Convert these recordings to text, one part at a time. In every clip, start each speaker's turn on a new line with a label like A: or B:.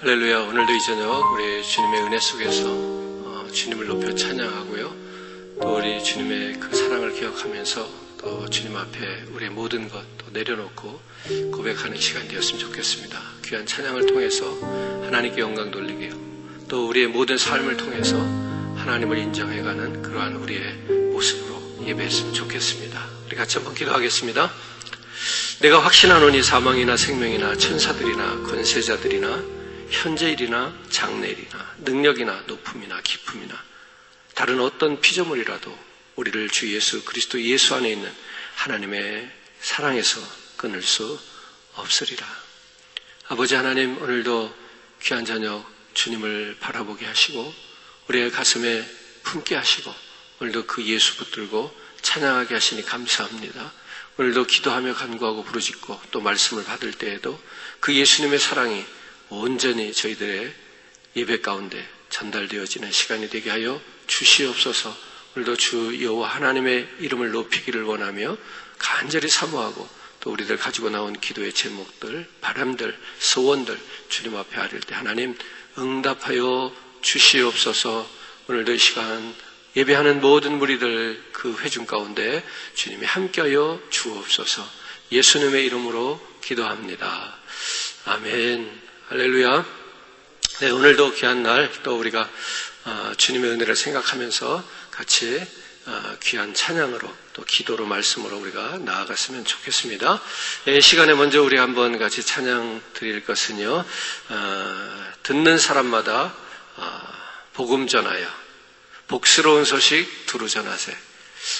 A: 할렐루야. 오늘도 이 저녁 우리 주님의 은혜 속에서 주님을 높여 찬양하고요, 또 우리 주님의 그 사랑을 기억하면서 또 주님 앞에 우리의 모든 것 또 내려놓고 고백하는 시간이 되었으면 좋겠습니다. 귀한 찬양을 통해서 하나님께 영광 돌리게요, 또 우리의 모든 삶을 통해서 하나님을 인정해가는 그러한 우리의 모습으로 예배했으면 좋겠습니다. 우리 같이 한번 기도하겠습니다. 내가 확신하노니 사망이나 생명이나 천사들이나 권세자들이나 현재일이나 장래일이나 능력이나 높음이나 깊음이나 다른 어떤 피조물이라도 우리를 주 예수 그리스도 예수 안에 있는 하나님의 사랑에서 끊을 수 없으리라. 아버지 하나님, 오늘도 귀한 저녁 주님을 바라보게 하시고 우리의 가슴에 품게 하시고 오늘도 그 예수 붙들고 찬양하게 하시니 감사합니다. 오늘도 기도하며 간구하고 부르짖고 또 말씀을 받을 때에도 그 예수님의 사랑이 온전히 저희들의 예배 가운데 전달되어지는 시간이 되게 하여 주시옵소서. 오늘도 주 여호와 하나님의 이름을 높이기를 원하며 간절히 사모하고 또 우리들 가지고 나온 기도의 제목들, 바람들, 소원들 주님 앞에 아릴 때 하나님 응답하여 주시옵소서. 오늘도 이 시간 예배하는 모든 무리들 그 회중 가운데 주님이 함께하여 주옵소서. 예수님의 이름으로 기도합니다. 아멘. 할렐루야. 네, 오늘도 귀한 날 또 우리가 주님의 은혜를 생각하면서 같이 귀한 찬양으로 또 기도로 말씀으로 우리가 나아갔으면 좋겠습니다. 이 시간에 먼저 우리 한번 같이 찬양 드릴 것은요, 듣는 사람마다 복음 전하여 복스러운 소식 두루 전하세.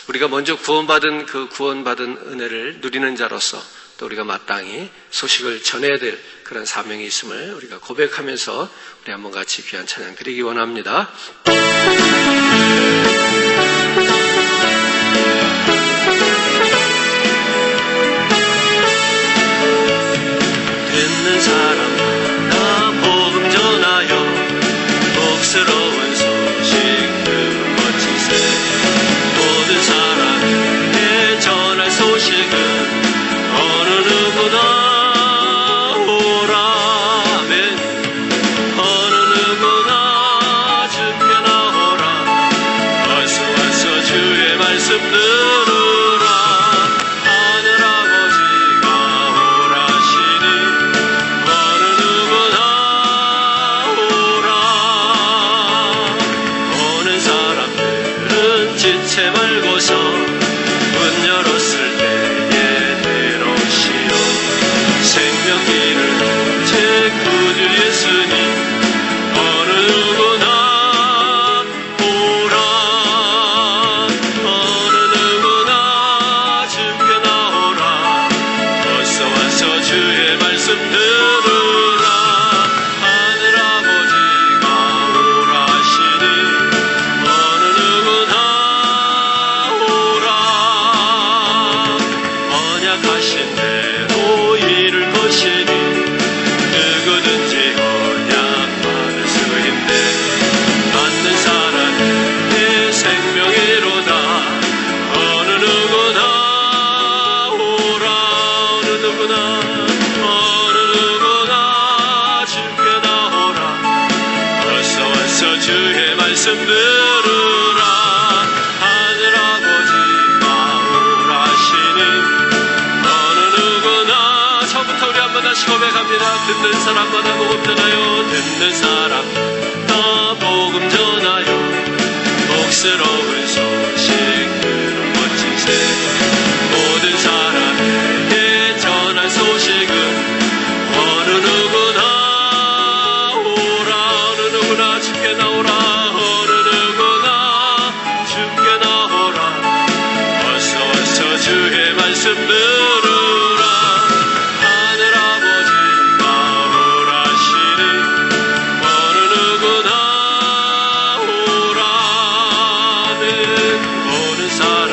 A: 우리가 먼저 구원받은 그 구원받은 은혜를 누리는 자로서 또 우리가 마땅히 소식을 전해야 될 그런 사명이 있음을 우리가 고백하면서 우리 한번 같이 귀한 찬양 드리기 원합니다. 듣는 사람마다 복음 전하여 복스러운 소식 들어주세. 모든 사람에게 전할 소식은 어느 누구나 오라멘. 어느 누구나 주께 나오라. 어서 와서 주의 말씀 들으라. 하늘 아버지가 오라시니 어느 누구나 오라. 오는 사람들은 지체 말고서 문 열었을 때에 들어오시오. 생명길을 제 구주 예수님 어느 누구나 오라. 어느 누구나 주께 나오라. 어서 와서 주의 말씀 들으라. 하늘 아버지가 오라시니 어느 누구나 오라. 언약하신 대로 이룰 것이니 누구든지 언약 받을 수 있네. 받는 사람이 내 생명이로다. 어느 누구나 오라. 어느 누구나 어느 누구나 주께 나오라. 어서 와서 주의 말씀 들으라. 하늘 아버지가 오라시니 어느 누구나. 처음부터 우리 한번 다시 고백합니다. 듣는 사람마다 복음 전하여 듣는 사람 다 복음 전하여 복스러운 소식 들은 멋지세. 모든 사람에게 전할 소식은 어느 누구나 오라. 어느 누구나 주께 나오라. 어느 누구나 주께 나오라. 어서 와서 주의 말씀 들으라. 하늘 아버지가 오라시니 어느 누구나 오라는. 오는 사람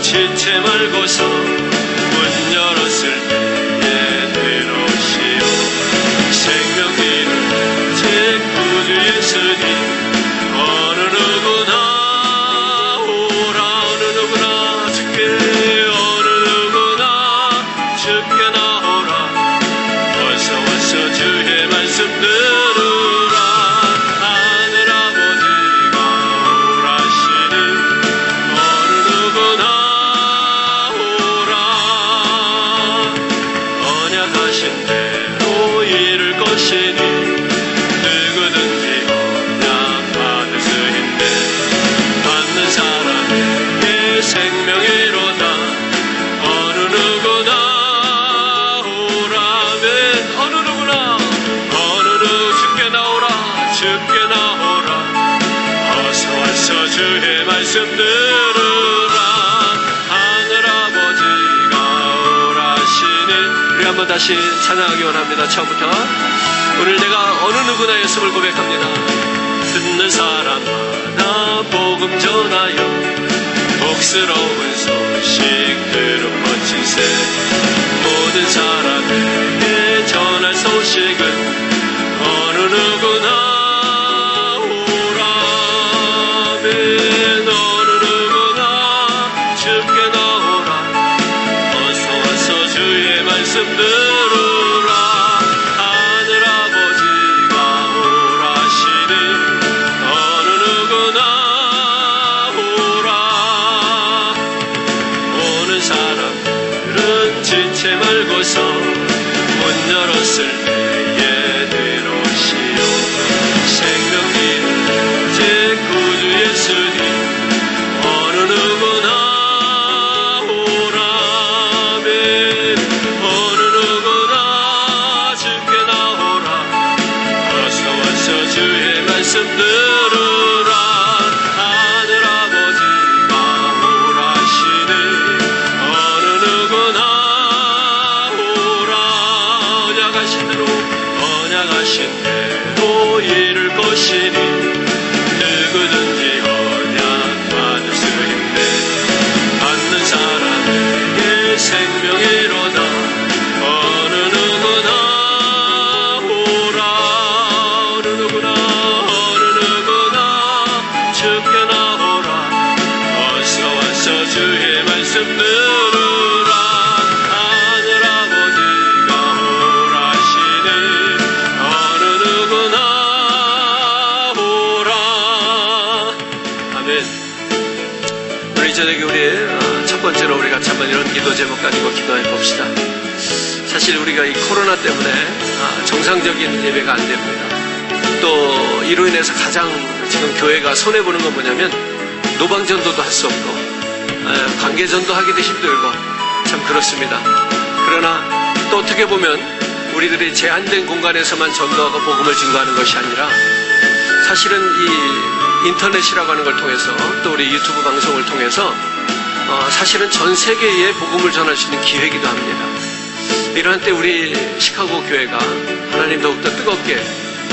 A: 지체 말고서 문 열었을 때에 들어오시오. 생명길을 제 구주 예수님 어느 누구나 오라. 어느 누구나 주께 어느 한번 다시 찬양하기 원합니다. 처음부터. 오늘 내가 어느 누구나였음을 고백합니다. 듣는 사람마다 복음 전하여 복스러운 소식 들은 멋진 새 모든 사람에게 전할 소식은 어느 누구나 오라멘. 어느 누구나 주께 나오라. 어서 와서 주의 말씀 들으라. 하늘 아버지가 오라시니 어느 누구나 오라. 오는 사람들은 지체 말고서 문 열었을 때에 들어오시오. 생명이는 제 구주 예수님 어느 누구나 오라멘. 어느 누구나 주께 나오라. 어서 와서 주의 말씀 들으라. 하늘 아버지가 오라시니 어느 누구나 오라. 언약하신 대로 이룰 것이니 누구든지 언약 받을 수 있네. 받는 사람에게 생명이로다. 어느 누구나 오라. 어느 누구나 주께 나오라. 어서 와서 주의 말씀 들으라. 하늘 아버지가 오라시니 어느 누구나 오라. 아멘. 오늘 이 저녁에 우리 첫 번째로 우리 같이 한번 이런 기도 제목 가지고 기도해 봅시다. 사실 우리가 이 코로나 때문에 정상적인 예배가 안 됩니다. 또 이로 인해서 가장 지금 교회가 손해보는 건 뭐냐면 노방전도도 할 수 없고 관계전도 하기도 힘들고 참 그렇습니다. 그러나 또 어떻게 보면 우리들이 제한된 공간에서만 전도하고 복음을 증거하는 것이 아니라 사실은 이 인터넷이라고 하는 걸 통해서 또 우리 유튜브 방송을 통해서 사실은 전 세계에 복음을 전할 수 있는 기회이기도 합니다. 이러한 때 우리 시카고 교회가 하나님 더욱더 뜨겁게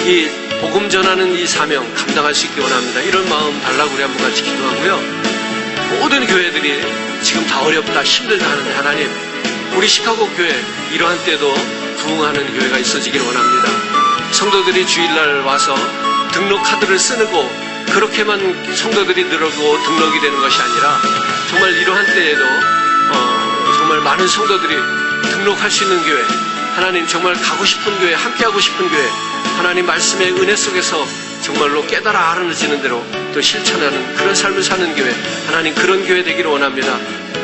A: 이 복음 전하는 이 사명 감당할 수 있기 원합니다. 이런 마음 달라고 우리 한번 같이 기도하고요. 모든 교회들이 지금 다 어렵다 힘들다 하는데 하나님 우리 시카고 교회 이러한 때도 부흥하는 교회가 있어지길 원합니다. 성도들이 주일날 와서 등록 카드를 쓰고 그렇게만 성도들이 늘고 등록이 되는 것이 아니라 정말 이러한 때에도 정말 많은 성도들이 등록할 수 있는 교회, 하나님 정말 가고 싶은 교회, 함께하고 싶은 교회, 하나님 말씀의 은혜 속에서 정말로 깨달아 알아지는 대로 또 실천하는 그런 삶을 사는 교회, 하나님 그런 교회 되기를 원합니다.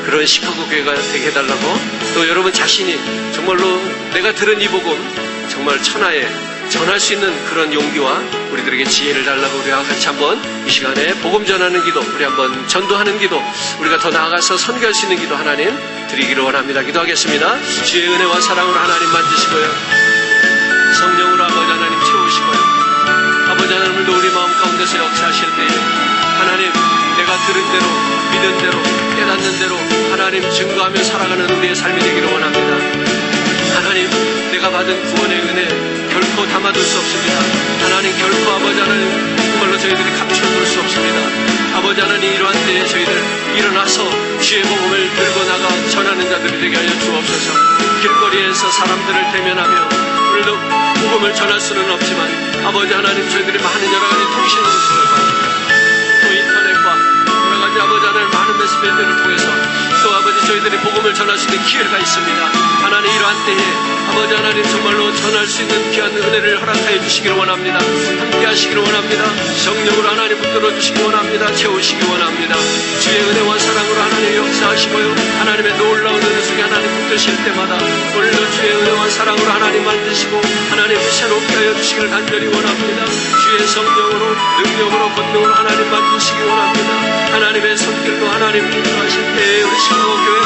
A: 그런 시카고 교회가 되게 해달라고, 또 여러분 자신이 정말로 내가 들은 이 복음 정말 천하에 전할 수 있는 그런 용기와 우리들에게 지혜를 달라고 우리와 같이 한번 이 시간에 복음 전하는 기도, 우리 한번 전도하는 기도, 우리가 더 나아가서 선교할 수 있는 기도 하나님 드리기를 원합니다. 기도하겠습니다. 주의 은혜와 사랑으로 하나님 만드시고요, 성령으로 아버지 하나님 채우시고요, 아버지 하나님도 우리 마음 가운데서 역사하실 때에 하나님 내가 들은 대로 믿은 대로 깨닫는 대로 하나님 증거하며 살아가는 우리의 삶이 되기를 원합니다. 하나님 내가 받은 구원의 은혜 결코 담아둘 수 없습니다. 하나님 결코 아버지 하나님 정말로 저희들이 감춰둘 수 없습니다. 아버지 하나님 이러한 때에 저희들 일어나서 주의 복음을 들고 나가 전하는 자들이 되게 하여 주옵소서. 길거리에서 사람들을 대면하며 오늘도 복음을 전할 수는 없지만 아버지 하나님 저희들이 많은 여러 가지 통신 수단과 또 인터넷과 여러 가지 아버지 하나님 많은 메시지들을 통해서 또 아버지 저희들이 복음을 전할 수 있는 기회가 있습니다. 하나님 이러한 때에 아버지 하나님 정말로 전할 수 있는 귀한 은혜를 허락하여 주시기를 원합니다. 함께 하시기를 원합니다. 성령으로 하나님 붙들어 주시기 원합니다. 채우시기 원합니다. 주의 은혜와 사랑으로 하나님 역사하시고요, 하나님의 놀라운 은혜 속에 하나님 붙드실 때마다 오늘도 주의 은혜와 사랑으로 하나님 만드시고 하나님 새롭게 하여 주시기를 간절히 원합니다. 주의 성령으로 능력으로 권능으로 하나님 만드시기 원합니다. 하나님의 손길로 하나님 인도하실 때에 우리 시카고 교회가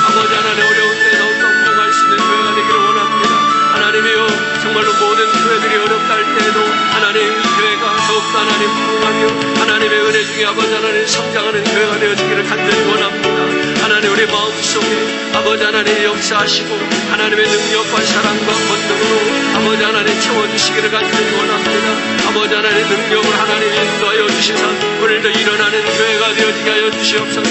A: 아버지 하나님 어려운 때 더욱더 부흥할 수 있는 교회가 되기를 원합니다. 하나님이여 정말로 모든 교회들이 어렵다 할 때에도 하나님 이 교회가 더욱더 하나님 부흥하며 하나님의 은혜 중에 아버지 하나님 성장하는 교회가 되어지기를 간절히 원합니다. 하나님 우리 마음속에 아버지 하나님 역사하시고 하나님의 능력과 사랑과 권능으로 아버지 하나님 채워주시기를 간절히 원합니다. 아버지 하나님 능력을 하나님 인도하여 주시사 오늘도 일어나는 교회가 되어지게 하여 주시옵소서.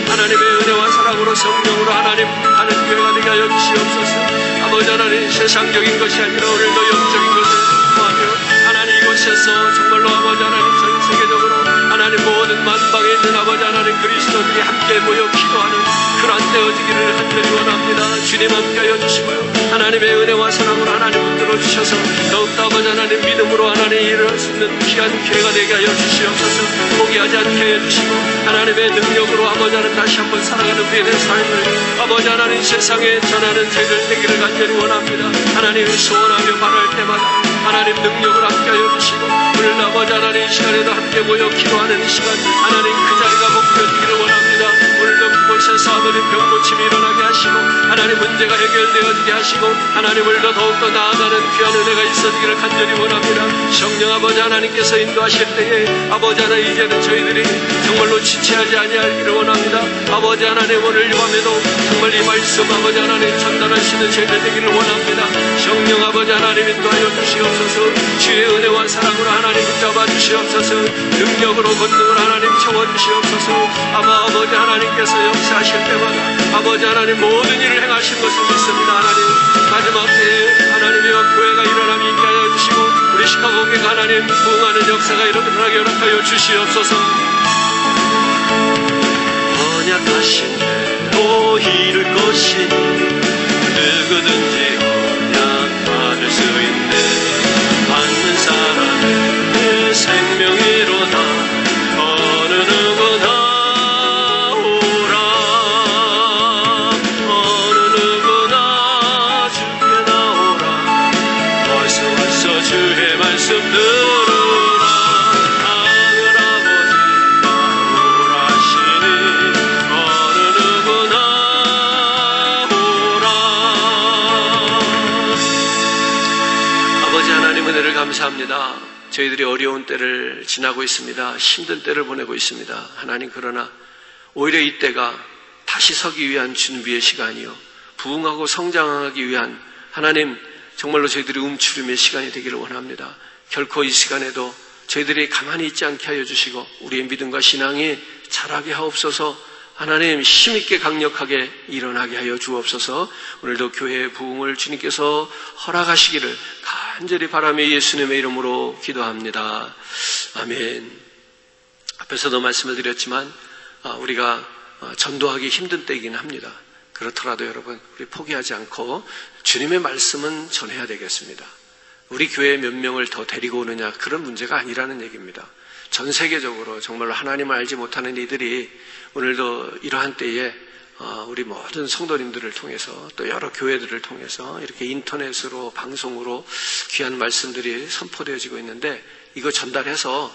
A: 하나님의 은혜와 사랑으로 성령으로 하나님 하는 교회가 되게 하여 주시옵소서. 아버지 하나님 세상적인 것이 아니라 오늘도 영적인 것을 구하며 하나님 이곳에서 정말로 아버지 하나님 전 세계적으로 하나님 모든 만방에 있는 아버지 하나님 그리스도들이 함께 모여 기도하는 그런 되어지기를 간절히 원합니다. 주님 함께하여 주시고요. 하나님의 은혜와 사랑으로 하나님 붙들어 주셔서 더욱더 아버지 하나님 믿음으로 하나님 일을 수 있는 귀한 교회가 되게 하여 주시옵소서. 포기하지 않게 하여 주시고 하나님의 능력으로 아버지 하나님 다시 한번 살아가는 우리의 삶을 아버지 하나님 세상에 전하는 저희들 되기를 간절히 원합니다. 하나님을 소원하며 바랄 때마다 하나님 능력을 함께하여 주시고 오늘 아버지 하나님 이 시간에도 함께 모여 기도하는 이 시간 하나님 그 자리가 목표되기를 원합니다. 오늘도 그곳에서 아버지 병고침이 일어나게 하시고 하나님 문제가 해결되어지게 하시고 하나님을 더욱더 나아가는 귀한 은혜가 있어지기를 간절히 원합니다. 성령 아버지 하나님께서 인도하실 때에 아버지 하나님 이제는 저희들이 정말로 지체하지 아니하기를 원합니다. 아버지 하나님 오늘 이 밤에도 정말 이 말씀 아버지 하나님 전달하시는 저희들 되기를 원합니다. 성령 아버지 하나님 인도하여 주시옵소서. 주의 은혜와 사랑으로 하나님 붙잡아 주시옵소서. 능력으로 권능을 하나님 채워주시옵소서. 아버지 하나님께서 역사하실 때마다 아버지 하나님 모든 일을 행하신 것을 믿습니다. 하나님 마지막 때에 하나님이여 교회가 일어남이 있게 하여 주시고 우리 시카고 교회가 하나님 부흥하는 역사가 일어나게 허락하여 주시옵소서. 언약하신 대로 이룰 것이니 누구든지 언약 받을 수 있네. 받는 사람은 내 생명이로다. 어느 누구나 주의 말씀 들으라. 하늘 아버지가 오라시니 어느 누구나 오라. 아버지 하나님 은혜를 감사합니다. 저희들이 어려운 때를 지나고 있습니다. 힘든 때를 보내고 있습니다. 하나님 그러나 오히려 이때가 다시 서기 위한 준비의 시간이요 부흥하고 성장하기 위한 하나님 정말로 저희들이 움츠림의 시간이 되기를 원합니다. 결코 이 시간에도 저희들이 가만히 있지 않게 하여 주시고 우리의 믿음과 신앙이 자라게 하옵소서. 하나님 힘있게 강력하게 일어나게 하여 주옵소서. 오늘도 교회의 부흥을 주님께서 허락하시기를 간절히 바라며 예수님의 이름으로 기도합니다. 아멘. 앞에서도 말씀을 드렸지만 우리가 전도하기 힘든 때이긴 합니다. 그렇더라도 여러분 우리 포기하지 않고 주님의 말씀은 전해야 되겠습니다. 우리 교회에 몇 명을 더 데리고 오느냐 그런 문제가 아니라는 얘기입니다. 전 세계적으로 정말로 하나님을 알지 못하는 이들이 오늘도 이러한 때에 우리 모든 성도님들을 통해서 또 여러 교회들을 통해서 이렇게 인터넷으로 방송으로 귀한 말씀들이 선포되어지고 있는데 이거 전달해서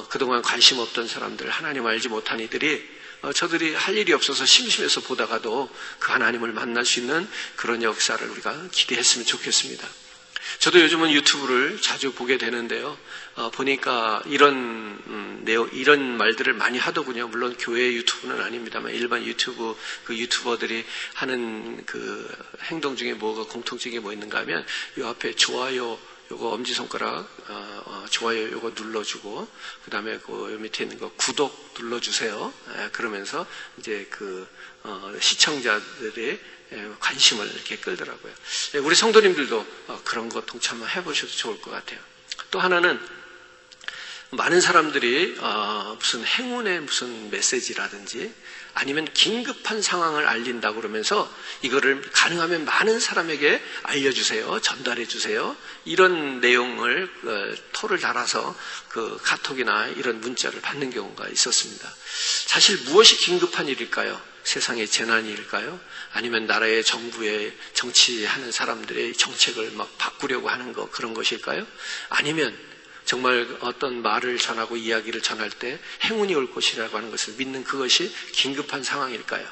A: 그동안 관심 없던 사람들 하나님 알지 못한 이들이 저들이 할 일이 없어서 심심해서 보다가도 그 하나님을 만날 수 있는 그런 역사를 우리가 기대했으면 좋겠습니다. 저도 요즘은 유튜브를 자주 보게 되는데요. 보니까 이런 말들을 많이 하더군요. 물론 교회 유튜브는 아닙니다만 일반 유튜브 그 유튜버들이 하는 그 행동 중에 뭐가 공통적인 게 뭐 있는가 하면 이 앞에 좋아요 요거 엄지손가락 좋아요 요거 눌러주고 그 다음에 그 밑에 있는 거 구독 눌러주세요. 그러면서 이제 그 시청자들의 관심을 이렇게 끌더라고요. 우리 성도님들도 그런 거 동참을 해보셔도 좋을 것 같아요. 또 하나는 많은 사람들이 무슨 행운의 무슨 메시지라든지 아니면 긴급한 상황을 알린다고 그러면서 이거를 가능하면 많은 사람에게 알려주세요. 전달해 주세요. 이런 내용을 토를 달아서 그 카톡이나 이런 문자를 받는 경우가 있었습니다. 사실 무엇이 긴급한 일일까요? 세상의 재난일까요? 아니면 나라의 정부의 정치하는 사람들의 정책을 막 바꾸려고 하는 거 그런 것일까요? 아니면 정말 어떤 말을 전하고 이야기를 전할 때 행운이 올 것이라고 하는 것을 믿는 그것이 긴급한 상황일까요?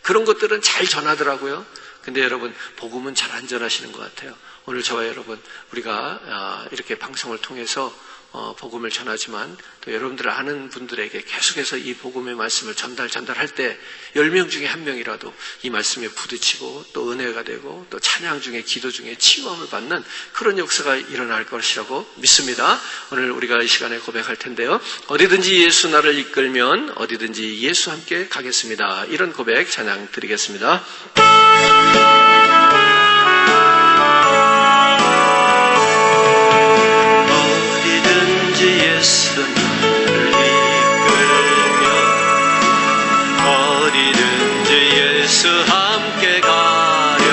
A: 그런 것들은 잘 전하더라고요. 근데 여러분 복음은 잘 안 전하시는 것 같아요. 오늘 저와 여러분 우리가 이렇게 방송을 통해서 복음을 전하지만 또 여러분들 아는 분들에게 계속해서 이 복음의 말씀을 전달할 때 10명 중에 1명이라도 이 말씀에 부딪히고 또 은혜가 되고 또 찬양 중에 기도 중에 치유함을 받는 그런 역사가 일어날 것이라고 믿습니다. 오늘 우리가 이 시간에 고백할 텐데요. 어디든지 예수 나를 이끌면 어디든지 예수 함께 가겠습니다. 이런 고백 찬양 드리겠습니다.
B: 예수 나를 이끌면 어디든지 예수 함께 가련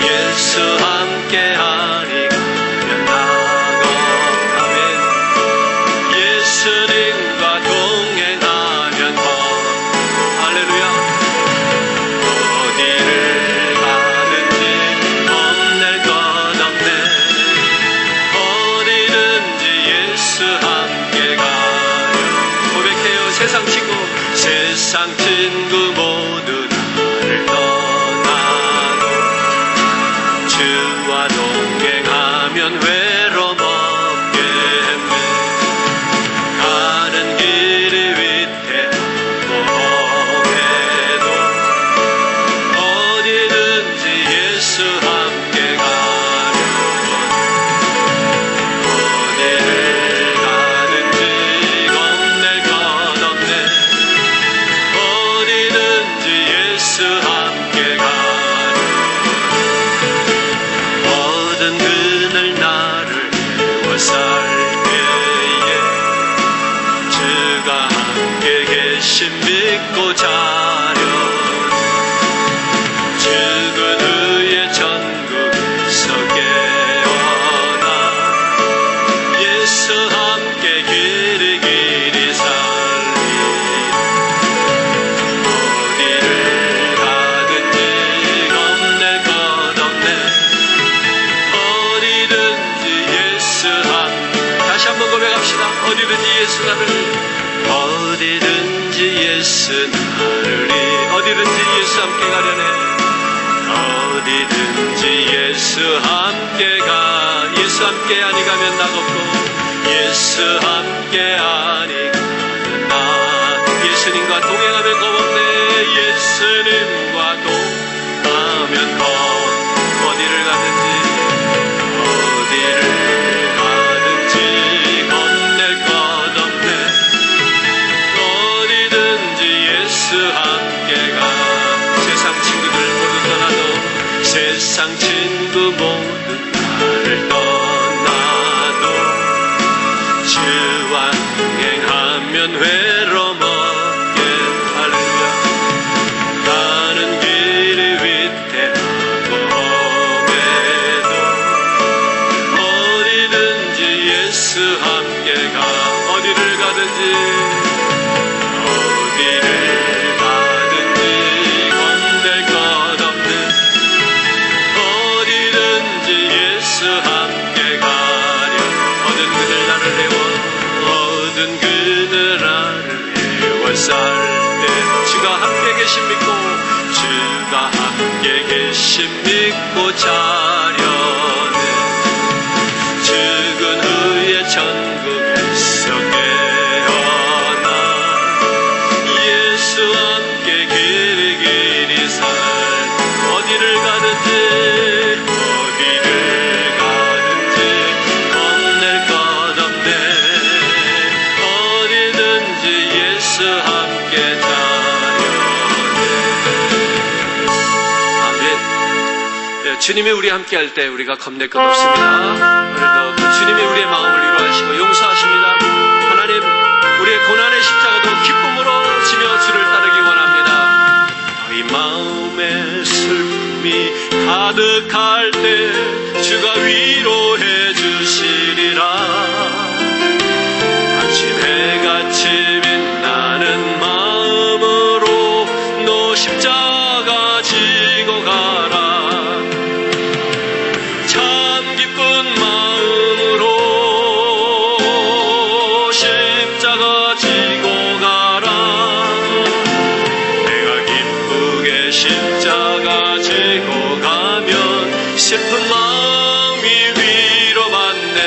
B: 예수 함께하니 가면 나고 아멘 예수님과 동행하면 할렐루야 어디를 가든지 겁낼 것 없네 예수 함께 가요 고백해요 세상 친구 모두 나를 떠나고 주와 동행하면 외로움 없겠네 가는 길이 위태하고 험해도 어디든지 예수 함께 가려 어디를 가든지 겁낼 것 없네 어디든지 예수 함께 가려 모든 그늘 나를 애워살 때에 주가 함께 계심 믿고 자려 죽은 후에 천국에서 깨어나 예수 함께 길이 살리 어디를 가든지 겁낼 것 없네 어디든지 예수 다시 한번 고백합시다 어디든지 예수 나를 어디든지 예수 함께 가려네 어디든지 예수 함께 가 예수 함께 아니 가면 나없고 예수 함께 아니 가면 나 예수님과 동행하면 겁없네 예수님과 동행하면 겁 어디를 가든지 겁낼 것 없네 어디든지 예수 함께 가 세상 친구들 모두 떠나도 세상 친구 모두 나를 떠나도 주와 동행하면 외로움 없게 할렐루야 가는 길이 위태하고 험해도 어디든지 예수 함께 가 어디를 가든지 겁낼 것 없는 어디든지 예수 함께 가려 얻은 그늘 나를 애워살 때 주가 함께 계심 믿고 주가 함께 계심 믿고 자려네 죽은 후에 천국에서 깨어나 예수 함께 길이 살 어디를 가든지 겁낼 것 없네 어디든지 예수 함께 자려네 아멘 주님이 우리 함께 할 때 우리가 겁낼 것 없습니다 오늘도 그 주님이 우리의 마음을 위로하시고 용서하십니다 하나님 우리의 고난의 십자가도 기쁨으로 지며 주를 따르기 원합니다 너희 마음에 슬픔이 가득할 때 주가 위로해 주시리라 아침 해같이 빛나는 마음으로 너 십자가 지고 가라 참 기쁜 마음으로 십자가 지고 가라 내가 기쁘게 십자가 지고 가면 슬픈 마음이 위로받네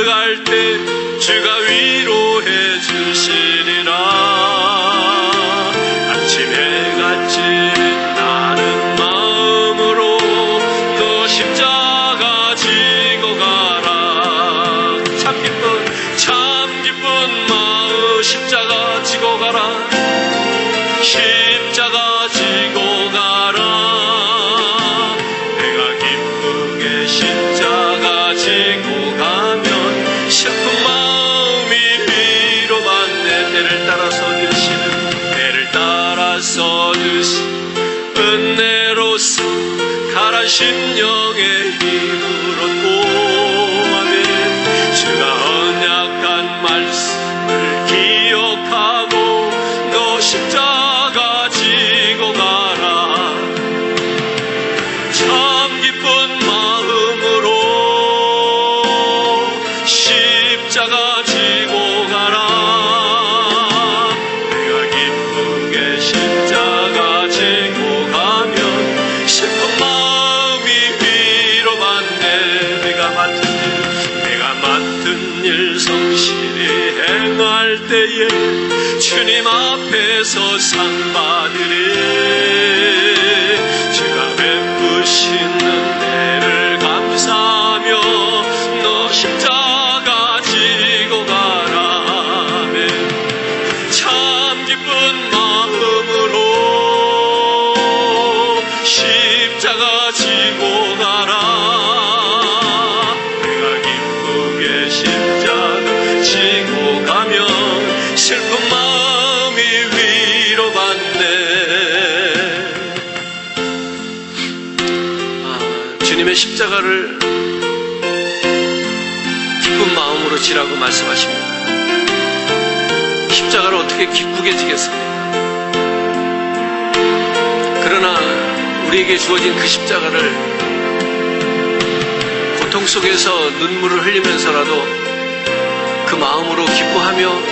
B: 가득할 때 주가 위로해 주시리라. 아침에 같이 빛나는 마음으로 또 십자가 지고 가라. 참 기쁜 마음 십자가 지고 가라. 십자가 지고 가라. 내가 기쁘게 십자가 지고 가면 슬픈 마음이 위로받네. 때를 따라서 드신 은혜로서 가란 심령의 힘을 얻고 아멘. 주가 언약한 말씀을 기억하고 너 십자가 지고 가라. 참 기쁜 마음으로 십자가 지고 가라. 내가 기쁘게 십자가 지고 가면 슬픈 마음이 위로받네. 내가 맡은 일 성실히 행할 때에 주님 앞에서 상 받으리. 주가 베푸신 은혜를 감사하며 너 십자가 지고 가라. 참 기쁜 마음으로 십자가 지고 가라. 내가 기쁘게 십자가 지고 가면 슬픈 마음이 위로받네. 주님의 십자가를 기쁜 마음으로 지라고 말씀하십니다. 십자가를 어떻게 기쁘게 지겠습니까? 그러나 우리에게 주어진 그 십자가를 고통 속에서 눈물을 흘리면서라도 그 마음으로 기뻐하며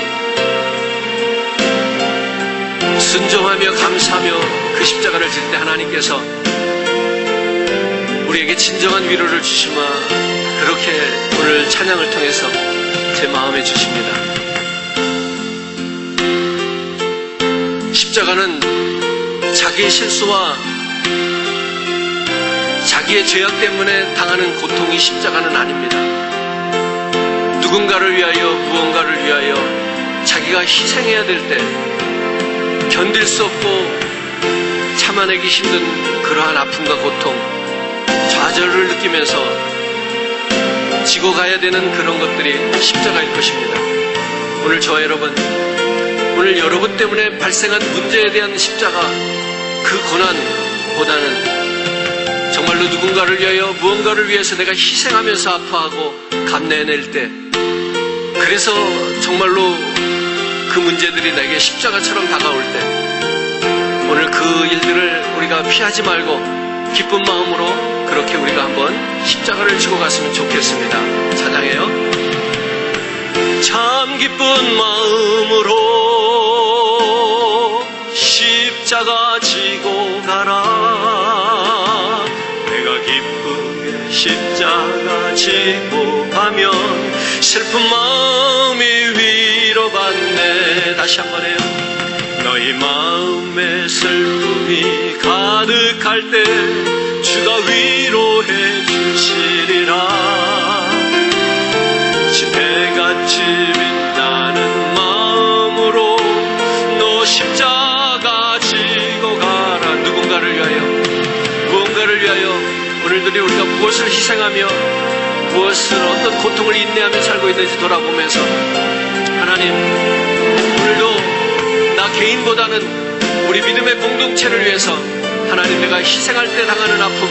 B: 순종하며 감사하며 그 십자가를 질 때 하나님께서 우리에게 진정한 위로를 주시마 그렇게 오늘 찬양을 통해서 제 마음에 주십니다. 십자가는 자기의 실수와 자기의 죄악 때문에 당하는 고통이 십자가는 아닙니다. 누군가를 위하여 무언가를 위하여 자기가 희생해야 될 때 견딜 수 없고 참아내기 힘든 그러한 아픔과 고통, 좌절을 느끼면서 지고 가야 되는 그런 것들이 십자가일 것입니다. 오늘 저와 여러분, 오늘 여러분 때문에 발생한 문제에 대한 십자가, 그 고난보다는 정말로 누군가를 위하여 무언가를 위해서 내가 희생하면서 아파하고 감내해낼 때, 그래서 정말로 그 문제들이 내게 십자가처럼 다가올 때 오늘 그 일들을 우리가 피하지 말고 기쁜 마음으로 그렇게 우리가 한번 십자가를 지고 갔으면 좋겠습니다. 찬양해요. 참 기쁜 마음으로 십자가 지고 가라. 내가 기쁘게 십자가 지고 가면 슬픈 마음이 위로받네. 다시 한번 해요. 너희 마음에 슬픔이 가득할 때 주가 위로해 주시리라. 지폐같이 빛나는 마음으로 너 십자가 지고 가라. 누군가를 위하여 무언가를 위하여 오늘들이 우리가 무엇을 희생하며 무엇을 어떤 고통을 인내하며 살고 있는지 돌아보면서 하나님, 오늘도 나 개인보다는 우리 믿음의 공동체를 위해서 하나님, 내가 희생할 때 당하는 아픔,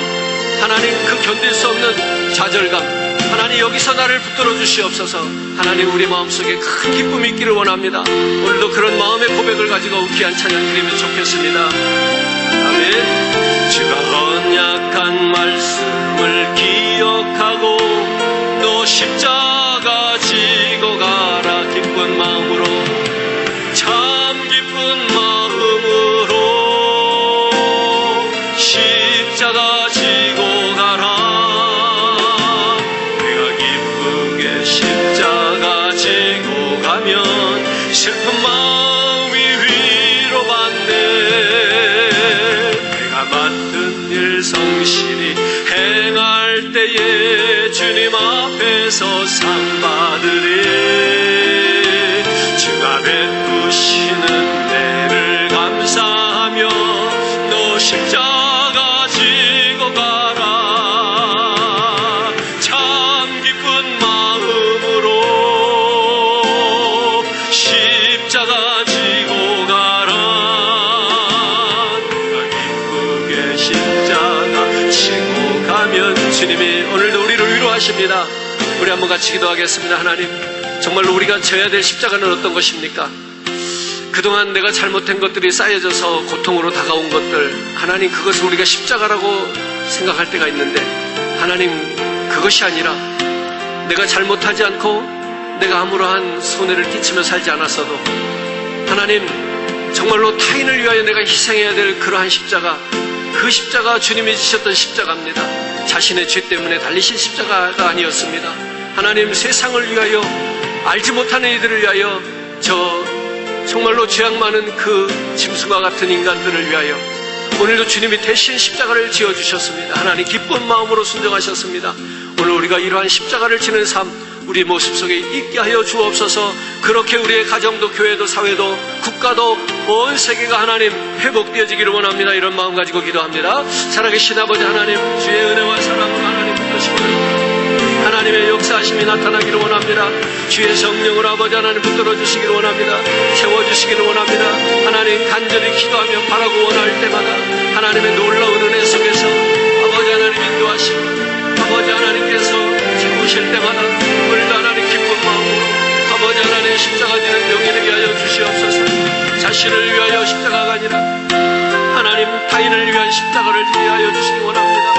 B: 하나님 그 견딜 수 없는 좌절감, 하나님 여기서 나를 붙들어 주시옵소서. 하나님, 우리 마음속에 큰 기쁨이 있기를 원합니다. 오늘도 그런 마음의 고백을 가지고 귀한 찬양 드리면 좋겠습니다. 아멘. 주가 언약한 말씀을 기억하고 또 십자가 지고 가라. 기쁜 마음으로, 참 기쁜 마음으로 십자가 지고 가라. 내가 기쁘게 십자가 아들이 주가 베푸시는 은혜를 감사하며 너 십자가 지고 가라. 참 기쁜 마음으로 십자가 지고 가라. 기쁘게 십자가 지고 가면 주님이 오늘도 우리를 위로하십니다. 우리 한번 같이 기도하겠습니다. 하나님, 정말로 우리가 져야 될 십자가는 어떤 것입니까? 그동안 내가 잘못한 것들이 쌓여져서 고통으로 다가온 것들, 하나님, 그것을 우리가 십자가라고 생각할 때가 있는데, 하나님, 그것이 아니라 내가 잘못하지 않고 내가 아무러한 손해를 끼치며 살지 않았어도 하나님, 정말로 타인을 위하여 내가 희생해야 될 그러한 십자가, 그 십자가 주님이 지셨던 십자가입니다. 자신의 죄 때문에 달리신 십자가가 아니었습니다. 하나님, 세상을 위하여, 알지 못하는 이들을 위하여, 정말로 죄악 많은 그 짐승과 같은 인간들을 위하여 오늘도 주님이 대신 십자가를 지어주셨습니다. 하나님, 기쁜 마음으로 순종하셨습니다. 오늘 우리가 이러한 십자가를 지는 삶, 우리 모습 속에 있게 하여 주옵소서. 그렇게 우리의 가정도, 교회도, 사회도, 국가도, 온 세계가 하나님 회복되어지기를 원합니다. 이런 마음 가지고 기도합니다. 살아계신 아버지 하나님, 주의 은혜와 사랑으로 하나님 붙드시고 하나님의 역사하심이 나타나기를 원합니다. 주의 성령으로 아버지 하나님 붙들어 주시기를 원합니다. 채워주시기를 원합니다. 하나님, 간절히 기도하며 바라고 원할 때마다 하나님의 놀라운 은혜 속에서 아버지 하나님 인도하시고 아버지 하나님께서 채우실 때마다 오늘도 하나님 기쁜 마음으로 아버지 하나님 십자가 지는 용인을 위하여 주시옵소서. 자신을 위하여 십자가가 아니라 하나님 타인을 위한 십자가를 위하여 주시기 원합니다.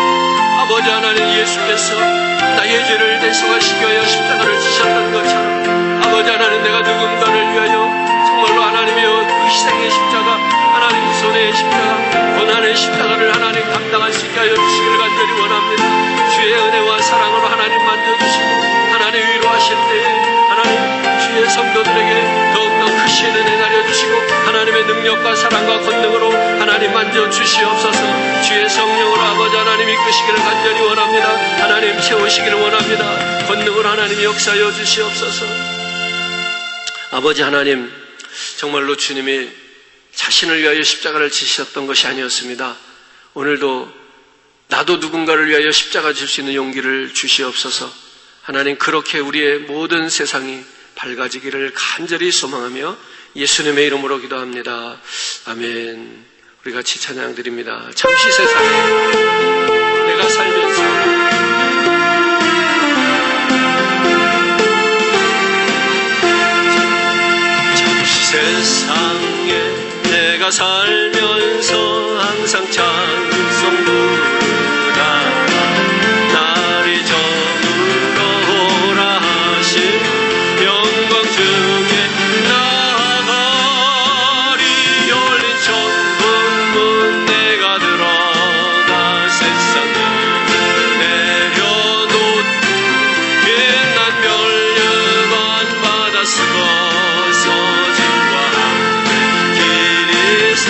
B: 아버지 하나님, 예수께서 나의 죄를 대속하시기 위하여 십자가를 지셨던 것처럼 아버지 하나님, 내가 누군가를 위하여 정말로 하나님이여 그 희생의 십자가, 하나님 손해의 십자가, 고난의 십자가를 하나님 감당할 수 있게 하여 주시기를 간절히 원합니다. 주의 은혜와 사랑으로 하나님 만져주시고 하나님 위로하실 때에 하나님 주의 성도들에게 더욱더 크신 은혜 내려주시고 하나님의 능력과 사랑과 권능으로 하나님 만져주시옵소서. 주의 성령으로 아버지 하나님 이끄시기를 간절히 원합니다. 하나님 채우시기를 원합니다. 권능으로 하나님 역사하여 주시옵소서. 아버지 하나님, 정말로 주님이 자신을 위하여 십자가를 지셨던 것이 아니었습니다. 오늘도 나도 누군가를 위하여 십자가 질 수 있는 용기를 주시옵소서. 하나님, 그렇게 우리의 모든 세상이 밝아지기를 간절히 소망하며 예수님의 이름으로 기도합니다. 아멘. 우리 같이 찬양 드립니다. 잠시 세상에 내가 살면서 세상에 내가 살면서 항상 찬송 부르다 나를 저물어 오라 하신 영광 중에 나아가리. 열린 천국문 내가 들어가 세상을 내려놓고 옛날 멸류관 바다 쓰고 길이 사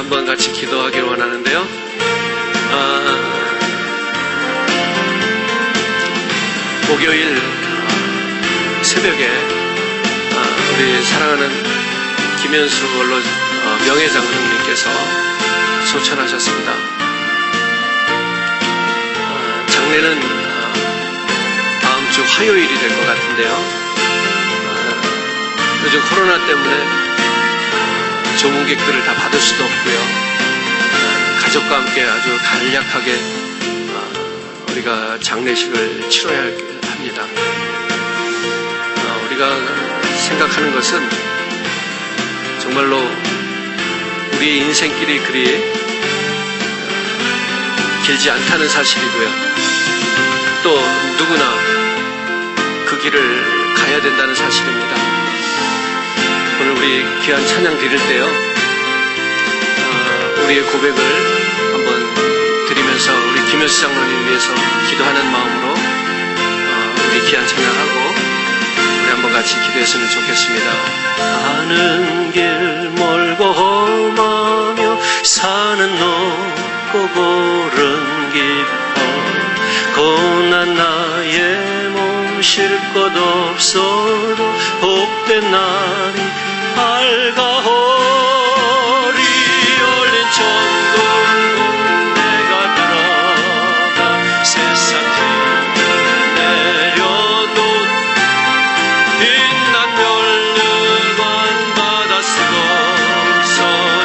A: 한번 같이 기도하기를 원하는데요. 목요일 새벽에 우리 사랑하는 김현수 언론 명예장로님께서 소천하셨습니다. 장례는 다음 주 화요일이 될 것 같은데요. 요즘 코로나 때문에 조문객들을 다 받을 수도 없고요. 가족과 함께 아주 간략하게 우리가 장례식을 치러야 합니다. 우리가 생각하는 것은 정말로 우리의 인생길이 그리 길지 않다는 사실이고요. 또 누구나 그 길을 가야 된다는 사실입니다. 오늘 우리 귀한 찬양 드릴 때요, 우리의 고백을 한번 드리면서 우리 김효수 장로님 위해서 기도하는 마음으로 우리 귀한 찬양하고 우리 한번 같이 기도했으면 좋겠습니다. 가는 길 멀고 험하며 산은 높고 고른 깊어 고난 나의 몸 쉴 것 없어도 복된 날이 밝아오리 열린 천국 내가 들어가 세상 힘을 내려놓은 빛난 멸류관 바다 쓰고서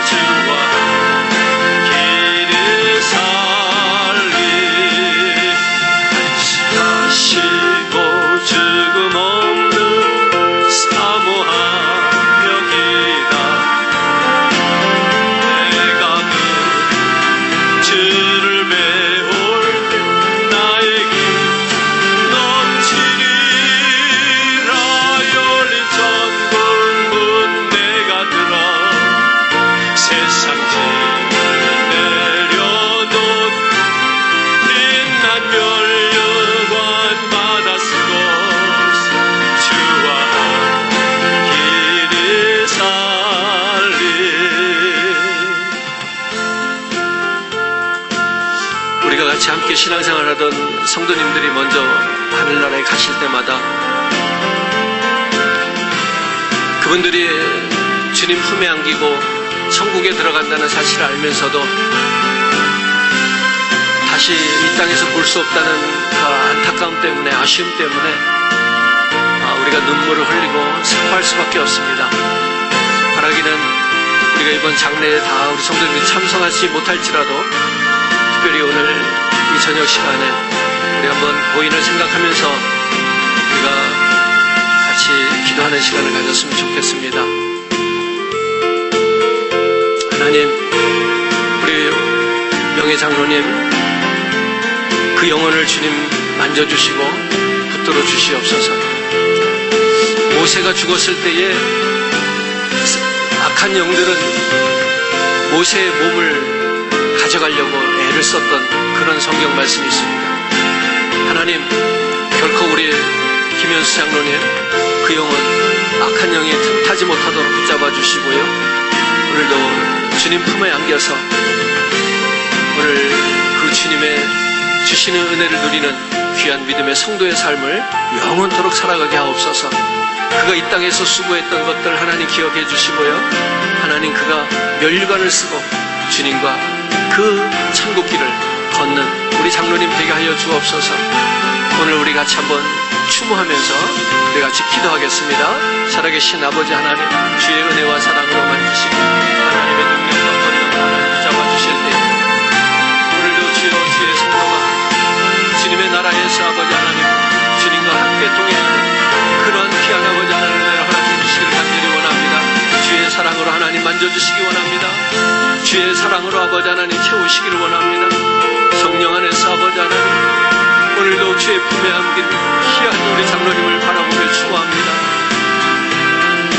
A: 주와 길을 살리 안식하시고 죽음 없는 사모하며 기다 내가 그 주를 배울 때 나의 길 넘치리라 열린 천국 문 내가 들어 세상 짐을 내려놓은 빛난 멸류관 바다 쓰고 주와 길을 살리 우리가 같이 함께 신앙생활하던 성도님들이 먼저 하늘나라에 가실 때마다 그분들이 주님 품에 안기고 천국에 들어간다는 사실을 알면서도 다시 이 땅에서 볼 수 없다는 그 안타까움 때문에 아쉬움 때문에 우리가 눈물을 흘리고 슬퍼할 수밖에 없습니다. 바라기는 우리가 이번 장례에 다 우리 성도님들이 참석하지 못할지라도 특별히 오늘 이 저녁 시간에 우리 한번 고인을 생각하면서 우리가 같이 기도하는 시간을 가졌으면 좋겠습니다. 하나님, 우리 명예장로님 그 영혼을 주님 만져주시고 붙들어 주시옵소서. 모세가 죽었을 때에 악한 영들은 모세의 몸을 가져가려고 애를 썼던 그런 성경 말씀이 있습니다. 하나님, 결코 우리 김현수 장로님 그 영혼 악한 영이 틈타지 못하도록 붙잡아 주시고요. 오늘도 주님 품에 안겨서 오늘 그 주님의 주시는 은혜를 누리는 귀한 믿음의 성도의 삶을 영원토록 살아가게 하옵소서. 그가 이 땅에서 수고했던 것들 하나님 기억해 주시고요. 하나님 그가 멸류관을 쓰고 주님과 그 천국길을 걷는 우리 장로님 되게 하여 주옵소서. 오늘 우리 같이 한번 추모하면서 우리 같이 기도하겠습니다. 살아계신 아버지 하나님, 주의 은혜와 사랑으로 만지시고 하나님의 능력과 권능을 하나님 붙잡아 주실 때 오늘도 주의 성도가 주님의 나라에서 아버지 하나님 주님과 함께 동행하는 그런 귀한 아버지 하나님의 허락해 주시기를 간절히 원합니다. 주의 사랑으로 하나님 만져주시기 원합니다. 주의 사랑으로 아버지 하나님 채우시기를 원합니다. 성령 안에서 아버지 하나님 오늘도 주의 품에 안긴 귀한 우리 장로님을 바라보며 추구합니다.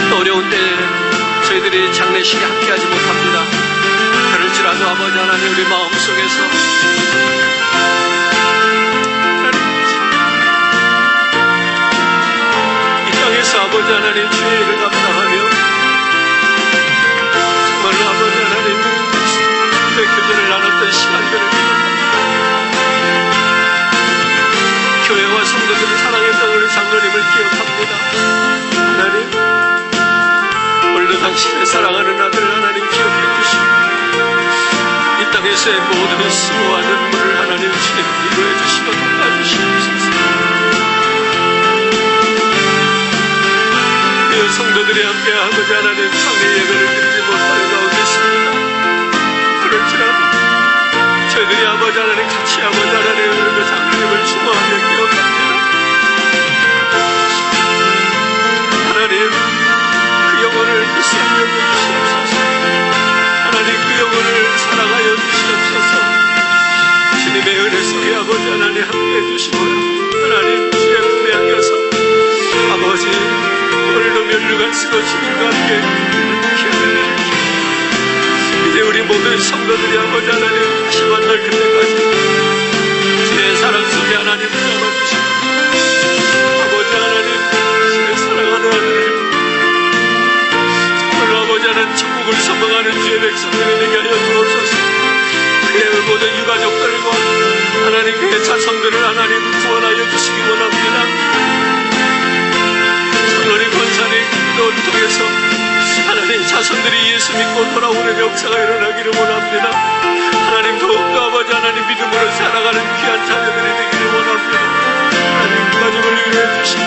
A: 또 어려운 때에 저희들이 장례식에 함께하지 못합니다. 그럴지라도 아버지 하나님 우리 마음속에서 이 땅에서 아버지 하나님 주의 일을 감당하며 정말로 아버지 하나님
B: 원합니다. 하나님, 오늘도 당신의 사랑하는 아들 하나님 기억해 주시고 이 땅에서의 모든 수고와 눈물을 하나님 주님 위로해 주시고 닦아주시옵소서. 이 성도들이 함께하고자 하나님 장례 예배를 드리지 못하는 가운데 있습니다. 그럴지라도 저희들이 아버지 하나님 같이 아버지 하나님 그 장로님을 추모하며 기억합니다. 하나님 그 영혼을 구수하여 주시옵소서. 하나님 그 영혼을 사랑하여 주시옵소서. 주님의 은혜 속에 아버지 하나님 함께해 주시고 하나님 주의 품에 안겨서 아버지 오늘도 면류관 쓰고 주님과 함께 기억을 이제 우리 모든 성도들이 아버지 하나님 다시 만날 그때까지 주의 사랑 속에 하나님 잡아주시고 아버지 하나님 주의 사랑하는 하나님 정말로 아버지 하나님 천국을 소망하는 주의 백성들이 되게 하여 주옵소서. 그의 모든 유가족들과 하나님 그의 자손들을 하나님 구원하여 주시기 원합니다. 장로님 권사님 기도를 통해서 하나님 자손들이 예수 믿고 돌아오는 역사가 일어나기를 원합니다. 하나님 더욱더 아버지 하나님 믿음으로 살아가는 귀한 자녀들이 되기를 원합니다. 하나님 그 가정을 위로해 주시고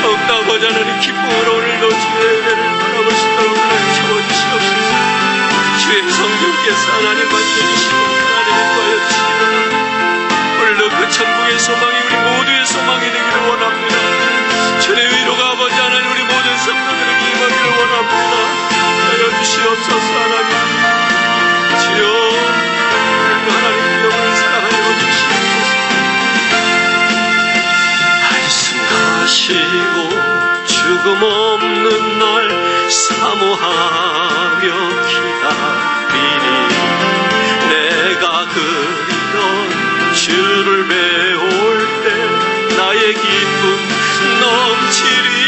B: 더욱더 아버지 하나님 기쁨으로 오늘도 주의 은혜를 바라볼 수 있도록 하나님 채워주시옵소서. 주의 성령께서 하나님 만져주시고 하나님 인도하여 주시기 원합니다. 오늘도 그 천국의 소망이 우리 모두의 소망이 되기를 원합니다. 주의 위로가 아버지 하나님 우리 모든 성도들에게 임하기를 원합니다. 하여 주시옵소서. 하나님 주여 하나님 그 영혼을 사랑하여 주시옵소서. 말씀하시고 죽음 없는 날 사모하며 기다리니 내가 그리던 주를 배울 때 나의 기쁨 넘치리라.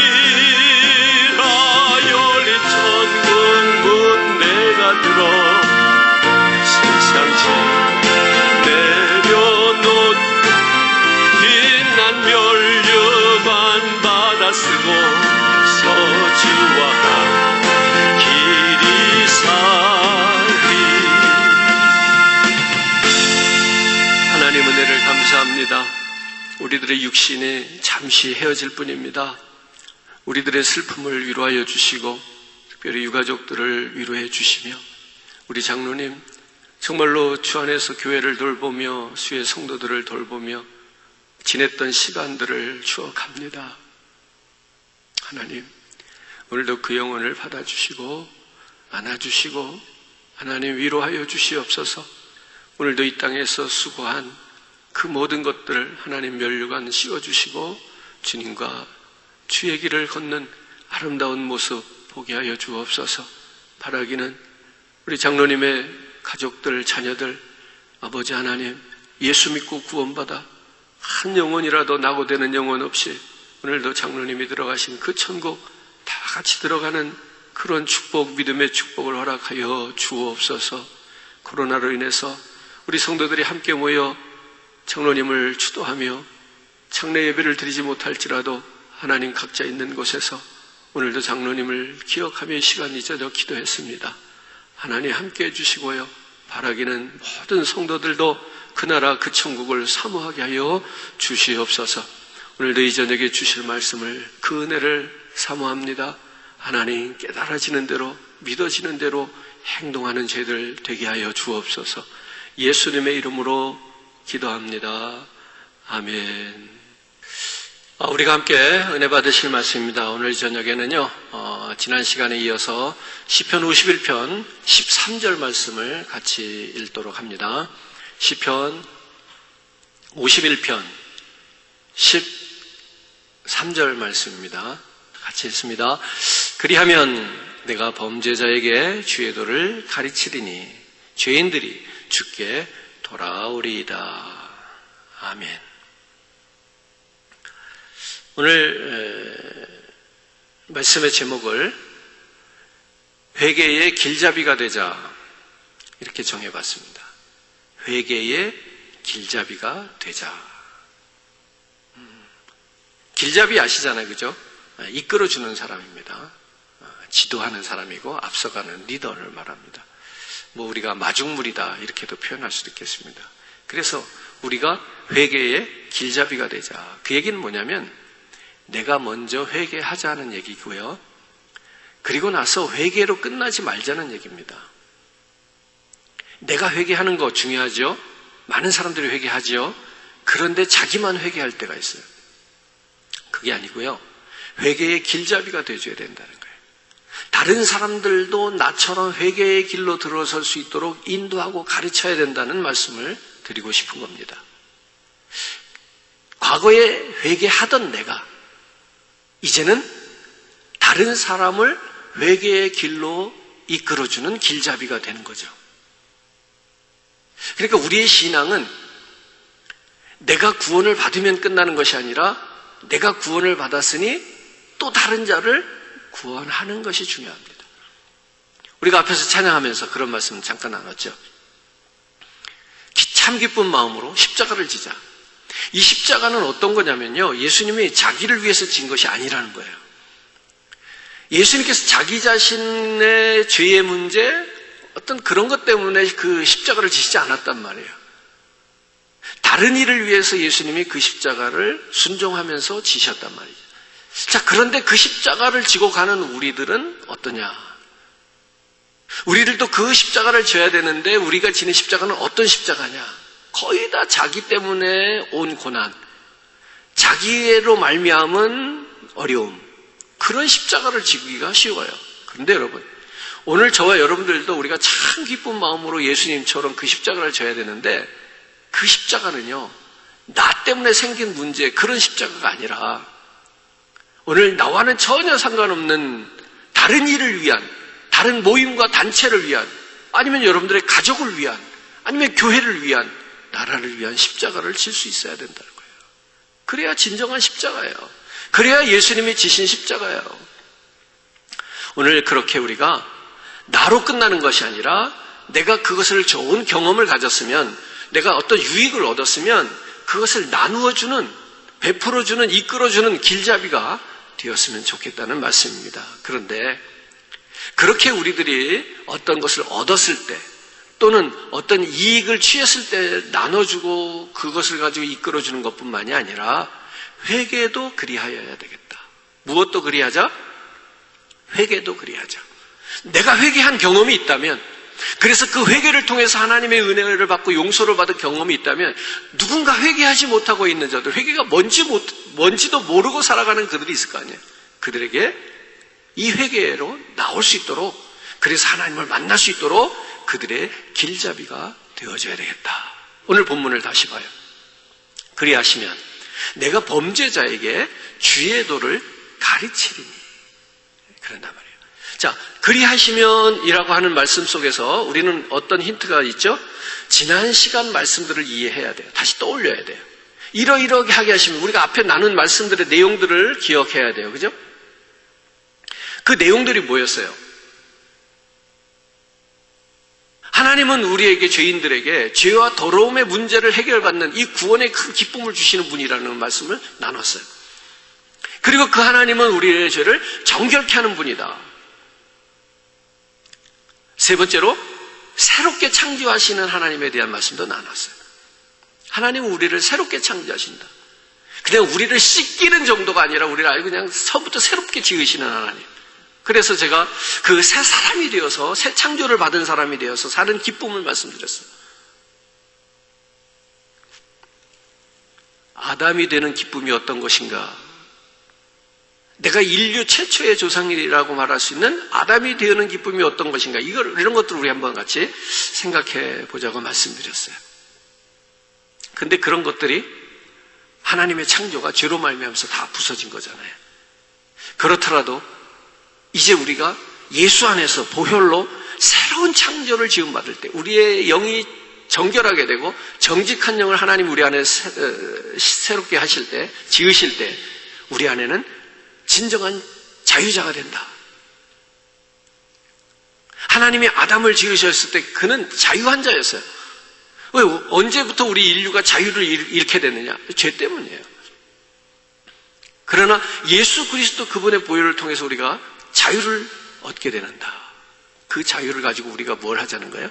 B: 열린 천국 문 내가 들어 세상지 내려놓은 빛난 면류관 받아 쓰고서 주와 길이 살리. 하나님 은혜를 감사합니다. 우리들의 육신이 잠시 헤어질 뿐입니다. 우리들의 슬픔을 위로하여 주시고 특별히 유가족들을 위로해 주시며 우리 장로님 정말로 주 안에서 교회를 돌보며 수의 성도들을 돌보며 지냈던 시간들을 추억합니다. 하나님 오늘도 그 영혼을 받아주시고 안아주시고 하나님 위로하여 주시옵소서. 오늘도 이 땅에서 수고한 그 모든 것들을 하나님 면류관 씌워주시고 주님과 주의 길을 걷는 아름다운 모습 보게 하여 주옵소서. 바라기는 우리 장로님의 가족들, 자녀들, 아버지 하나님 예수 믿고 구원받아 한 영혼이라도 낙오되는 영혼 없이 오늘도 장로님이 들어가신 그 천국 다 같이 들어가는 그런 축복, 믿음의 축복을 허락하여 주옵소서. 코로나로 인해서 우리 성도들이 함께 모여 장로님을 추도하며 장례 예배를 드리지 못할지라도 하나님 각자 있는 곳에서 오늘도 장로님을 기억하며 시간 잊어져 기도했습니다. 하나님 함께 해주시고요. 바라기는 모든 성도들도 그 나라 그 천국을 사모하게 하여 주시옵소서. 오늘도 이 저녁에 주실 말씀을 그 은혜를 사모합니다. 하나님 깨달아지는 대로 믿어지는 대로 행동하는 저희들 되게 하여 주옵소서. 예수님의 이름으로 기도합니다. 아멘. 우리가 함께 은혜 받으실 말씀입니다. 오늘 저녁에는요, 지난 시간에 이어서 시편 51편 13절 말씀을 같이 읽도록 합니다. 시편 51편 13절 말씀입니다. 같이 읽습니다. 그리하면 내가 범죄자에게 주의 도를 가르치리니 죄인들이 주께 돌아오리이다. 아멘. 오늘 말씀의 제목을 회개의 길잡이가 되자 이렇게 정해봤습니다. 회개의 길잡이가 되자.
A: 길잡이 아시잖아요, 그죠? 이끌어주는 사람입니다. 지도하는 사람이고 앞서가는 리더를 말합니다. 뭐 우리가 마중물이다 이렇게도 표현할 수도 있겠습니다. 그래서 우리가 회개의 길잡이가 되자. 그 얘기는 뭐냐면 내가 먼저 회개하자는 얘기고요. 그리고 나서 회개로 끝나지 말자는 얘기입니다. 내가 회개하는 거 중요하죠? 많은 사람들이 회개하죠? 그런데 자기만 회개할 때가 있어요. 그게 아니고요. 회개의 길잡이가 되어줘야 된다는 거예요. 다른 사람들도 나처럼 회개의 길로 들어설 수 있도록 인도하고 가르쳐야 된다는 말씀을 드리고 싶은 겁니다. 과거에 회개하던 내가 이제는 다른 사람을 회개의 길로 이끌어주는 길잡이가 되는 거죠. 그러니까 우리의 신앙은 내가 구원을 받으면 끝나는 것이 아니라 내가 구원을 받았으니 또 다른 자를 구원하는 것이 중요합니다. 우리가 앞에서 찬양하면서 그런 말씀 잠깐 나눴죠. 참 기쁜 마음으로 십자가를 지자. 이 십자가는 어떤 거냐면요. 예수님이 자기를 위해서 진 것이 아니라는 거예요. 예수님께서 자기 자신의 죄의 문제, 어떤 그런 것 때문에 그 십자가를 지시지 않았단 말이에요. 다른 일을 위해서 예수님이 그 십자가를 순종하면서 지셨단 말이죠. 자, 그런데 그 십자가를 지고 가는 우리들은 어떠냐? 우리들도 그 십자가를 져야 되는데 우리가 지는 십자가는 어떤 십자가냐? 거의 다 자기 때문에 온 고난, 자기로 말미암은 어려움, 그런 십자가를 지기가 쉬워요. 그런데 여러분, 오늘 저와 여러분들도 우리가 참 기쁜 마음으로 예수님처럼 그 십자가를 져야 되는데 그 십자가는요, 나 때문에 생긴 문제, 그런 십자가가 아니라 오늘 나와는 전혀 상관없는 다른 일을 위한, 다른 모임과 단체를 위한, 아니면 여러분들의 가족을 위한, 아니면 교회를 위한, 나라를 위한 십자가를 질 수 있어야 된다는 거예요. 그래야 진정한 십자가예요. 그래야 예수님이 지신 십자가예요. 오늘 그렇게 우리가 나로 끝나는 것이 아니라 내가 그것을 좋은 경험을 가졌으면, 내가 어떤 유익을 얻었으면 그것을 나누어주는, 베풀어주는, 이끌어주는 길잡이가 되었으면 좋겠다는 말씀입니다. 그런데 그렇게 우리들이 어떤 것을 얻었을 때 또는 어떤 이익을 취했을 때 나눠주고 그것을 가지고 이끌어주는 것뿐만이 아니라 회개도 그리하여야 되겠다. 무엇도 그리하자? 회개도 그리하자. 내가 회개한 경험이 있다면, 그래서 그 회개를 통해서 하나님의 은혜를 받고 용서를 받은 경험이 있다면 누군가 회개하지 못하고 있는 자들, 회개가 뭔지도 모르고 살아가는 그들이 있을 거 아니에요. 그들에게 이 회개로 나올 수 있도록, 그래서 하나님을 만날 수 있도록 그들의 길잡이가 되어줘야 되겠다. 오늘 본문을 다시 봐요. 그리하시면 내가 범죄자에게 주의 도를 가르치리니. 그런단 말이에요. 자, 그리하시면이라고 하는 말씀 속에서 우리는 어떤 힌트가 있죠? 지난 시간 말씀들을 이해해야 돼요. 다시 떠올려야 돼요. 이러이러하게 하게 하시면, 우리가 앞에 나눈 말씀들의 내용들을 기억해야 돼요. 그죠? 그 내용들이 뭐였어요? 하나님은 우리에게, 죄인들에게 죄와 더러움의 문제를 해결받는 이 구원의 큰 기쁨을 주시는 분이라는 말씀을 나눴어요. 그리고 그 하나님은 우리의 죄를 정결케 하는 분이다. 세 번째로 새롭게 창조하시는 하나님에 대한 말씀도 나눴어요. 하나님은 우리를 새롭게 창조하신다. 그냥 우리를 씻기는 정도가 아니라 우리를 아예 그냥 처음부터 새롭게 지으시는 하나님. 그래서 제가 그 새 사람이 되어서, 새 창조를 받은 사람이 되어서 사는 기쁨을 말씀드렸어요. 아담이 되는 기쁨이 어떤 것인가? 내가 인류 최초의 조상이라고 말할 수 있는 아담이 되는 기쁨이 어떤 것인가? 이런 것들을 우리 한번 같이 생각해 보자고 말씀드렸어요. 근데 그런 것들이 하나님의 창조가 죄로 말미암아서 다 부서진 거잖아요. 그렇더라도 이제 우리가 예수 안에서 보혈로 새로운 창조를 지음받을 때, 우리의 영이 정결하게 되고 정직한 영을 하나님 우리 안에 새롭게 하실 때, 지으실 때 우리 안에는 진정한 자유자가 된다. 하나님이 아담을 지으셨을 때 그는 자유한 자였어요. 왜? 언제부터 우리 인류가 자유를 잃게 됐느냐? 죄 때문이에요.
B: 그러나 예수 그리스도 그분의 보혈을 통해서 우리가 자유를 얻게 되는다. 그 자유를 가지고 우리가 뭘 하자는 거예요?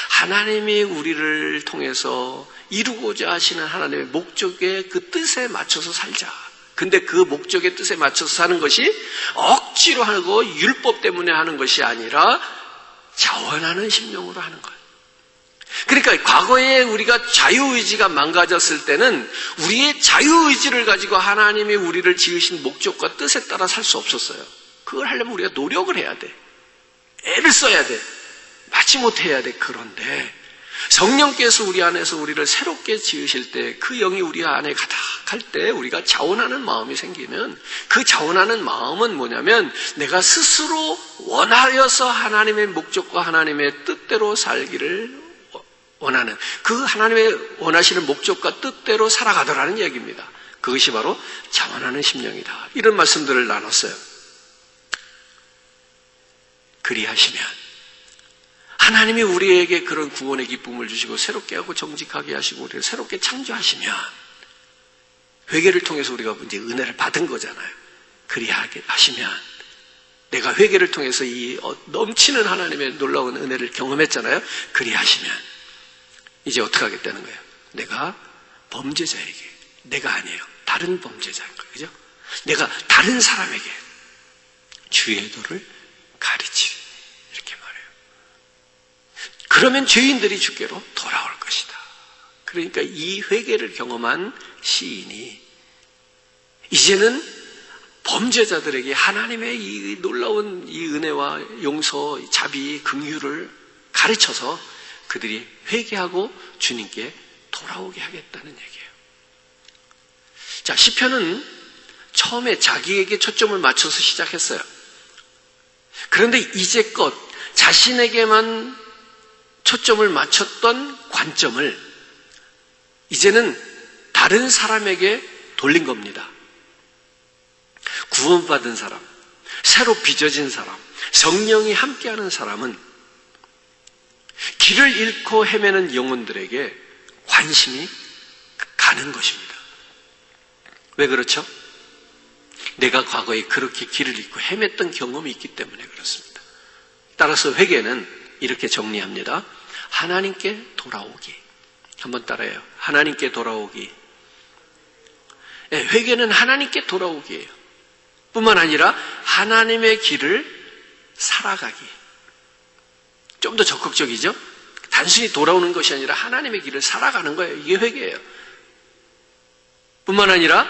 B: 하나님이 우리를 통해서 이루고자 하시는 하나님의 목적의 그 뜻에 맞춰서 살자. 근데 그 목적의 뜻에 맞춰서 사는 것이 억지로 하고 율법 때문에 하는 것이 아니라 자원하는 심령으로 하는 거예요. 그러니까 과거에 우리가 자유의지가 망가졌을 때는 우리의 자유의지를 가지고 하나님이 우리를 지으신 목적과 뜻에 따라 살 수 없었어요. 그걸 하려면 우리가 노력을 해야 돼. 애를 써야 돼. 마지못해야 돼. 그런데 성령께서 우리 안에서 우리를 새롭게 지으실 때 그 영이 우리 안에 가득할 때 우리가 자원하는 마음이 생기면 그 자원하는 마음은 뭐냐면 내가 스스로 원하여서 하나님의 목적과 하나님의 뜻대로 살기를 원하는 그 하나님의 원하시는 목적과 뜻대로 살아가더라는 얘기입니다. 그것이 바로 자원하는 심령이다. 이런 말씀들을 나눴어요. 그리하시면 하나님이 우리에게 그런 구원의 기쁨을 주시고 새롭게 하고 정직하게 하시고 우리를 새롭게 창조하시면 회개를 통해서 우리가 이제 은혜를 받은 거잖아요. 그리하게 하시면 내가 회개를 통해서 이 넘치는 하나님의 놀라운 은혜를 경험했잖아요. 그리하시면 이제 어떻게 하겠다는 거예요? 내가 범죄자에게, 내가 아니에요. 다른 범죄자인 거예요. 그죠? 내가 다른 사람에게 주의 도를 가르치. 이렇게 말해요. 그러면 죄인들이 주께로 돌아올 것이다. 그러니까 이 회개를 경험한 시인이 이제는 범죄자들에게 하나님의 이 놀라운 이 은혜와 용서, 자비, 긍휼을 가르쳐서 그들이 회개하고 주님께 돌아오게 하겠다는 얘기예요. 자, 시편은 처음에 자기에게 초점을 맞춰서 시작했어요. 그런데 이제껏 자신에게만 초점을 맞췄던 관점을 이제는 다른 사람에게 돌린 겁니다. 구원받은 사람, 새로 빚어진 사람, 성령이 함께하는 사람은 길을 잃고 헤매는 영혼들에게 관심이 가는 것입니다. 왜 그렇죠? 내가 과거에 그렇게 길을 잃고 헤맸던 경험이 있기 때문에 그렇습니다. 따라서 회개는 이렇게 정리합니다. 하나님께 돌아오기. 한번 따라해요. 하나님께 돌아오기. 네, 회개는 하나님께 돌아오기예요. 뿐만 아니라 하나님의 길을 살아가기. 좀 더 적극적이죠? 단순히 돌아오는 것이 아니라 하나님의 길을 살아가는 거예요. 이게 회개예요. 뿐만 아니라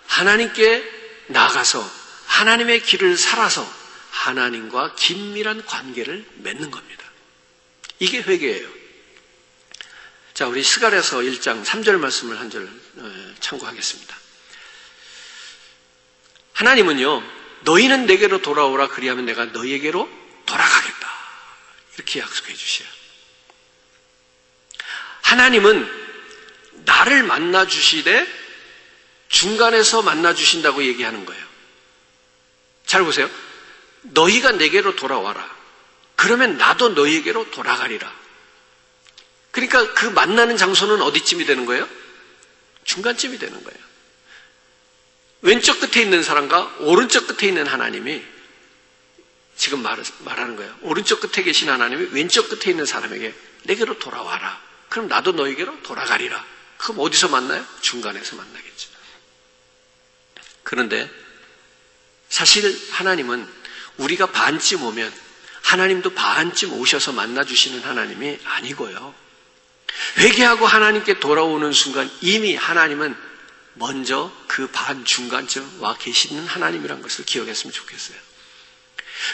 B: 하나님께 나가서 하나님의 길을 살아서 하나님과 긴밀한 관계를 맺는 겁니다. 이게 회개예요. 자, 우리 스가랴서 1장 3절 말씀을 한 절 참고하겠습니다. 하나님은요, 너희는 내게로 돌아오라 그리하면 내가 너희에게로 돌아가겠다. 이렇게 약속해 주셔요. 하나님은 나를 만나 주시되 중간에서 만나 주신다고 얘기하는 거예요. 잘 보세요. 너희가 내게로 돌아와라. 그러면 나도 너희에게로 돌아가리라. 그러니까 그 만나는 장소는 어디쯤이 되는 거예요? 중간쯤이 되는 거예요. 왼쪽 끝에 있는 사람과 오른쪽 끝에 있는 하나님이 지금 말하는 거예요. 오른쪽 끝에 계신 하나님이 왼쪽 끝에 있는 사람에게 내게로 돌아와라. 그럼 나도 너에게로 돌아가리라. 그럼 어디서 만나요? 중간에서 만나겠죠. 그런데 사실 하나님은 우리가 반쯤 오면 하나님도 반쯤 오셔서 만나주시는 하나님이 아니고요. 회개하고 하나님께 돌아오는 순간 이미 하나님은 먼저 그 반중간쯤 와 계시는 하나님이란 것을 기억했으면 좋겠어요.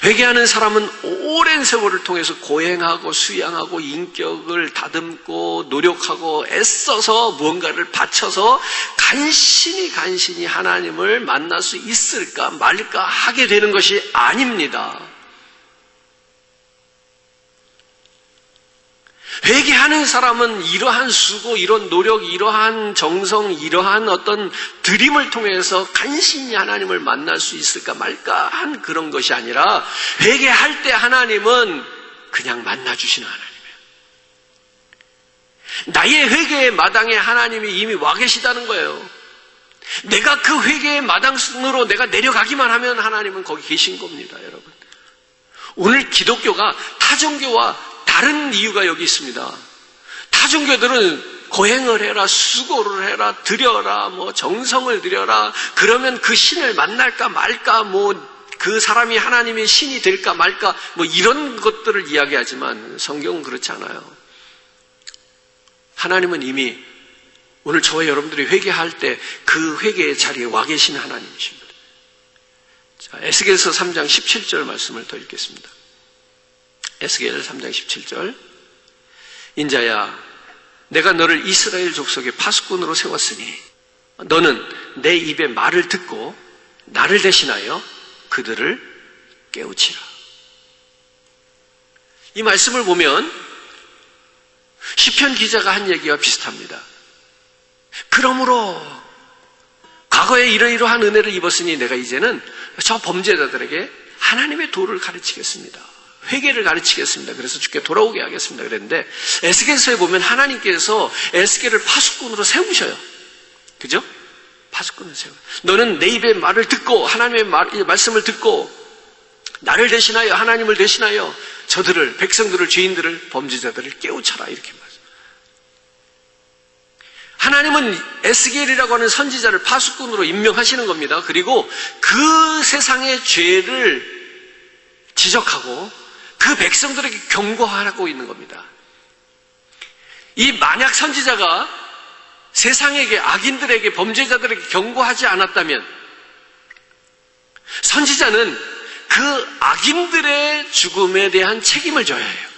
B: 회개하는 사람은 오랜 세월을 통해서 고행하고 수양하고 인격을 다듬고 노력하고 애써서 무언가를 바쳐서 간신히 하나님을 만날 수 있을까 말까 하게 되는 것이 아닙니다. 회개하는 사람은 이러한 수고, 이런 노력, 이러한 정성, 이러한 어떤 드림을 통해서 간신히 하나님을 만날 수 있을까 말까 한 그런 것이 아니라 회개할 때 하나님은 그냥 만나주시는 하나님이에요. 나의 회개의 마당에 하나님이 이미 와 계시다는 거예요.
A: 내가 그 회개의 마당으로 내가 내려가기만 하면 하나님은 거기 계신 겁니다, 여러분. 오늘 기독교가 타종교와 다른 이유가 여기 있습니다. 타종교들은 고행을 해라, 수고를 해라, 드려라, 정성을 들여라. 그러면 그 신을 만날까 말까, 그 사람이 하나님의 신이 될까 말까, 이런 것들을 이야기하지만 성경은 그렇지 않아요. 하나님은 이미 오늘 저와 여러분들이 회개할 때 그 회개의 자리에 와 계신 하나님이십니다. 자, 에스겔서 3장 17절 말씀을 더 읽겠습니다. 에스겔 3장 17절. 인자야, 내가 너를 이스라엘 족속의 파수꾼으로 세웠으니 너는 내 입의 말을 듣고 나를 대신하여 그들을 깨우치라. 이 말씀을 보면 시편 기자가 한 얘기와 비슷합니다. 그러므로 과거에 이러이러한 은혜를 입었으니 내가 이제는 저 범죄자들에게 하나님의 도를 가르치겠습니다. 회개를 가르치겠습니다. 그래서 주께 돌아오게 하겠습니다. 그랬는데 에스겔서에 보면 하나님께서 에스겔을 파수꾼으로 세우셔요. 그죠? 파수꾼을 세워요. 너는 내 입의 말을 듣고 하나님의 말씀을 듣고 나를 대신하여 하나님을 대신하여 저들을, 백성들을, 죄인들을, 범죄자들을 깨우쳐라, 이렇게 말해요. 하나님은 에스겔이라고 하는 선지자를 파수꾼으로 임명하시는 겁니다. 그리고 그 세상의 죄를 지적하고 그 백성들에게 경고하고 있는 겁니다. 이 만약 선지자가 세상에게, 악인들에게, 범죄자들에게 경고하지 않았다면 선지자는 그 악인들의 죽음에 대한 책임을 져야 해요.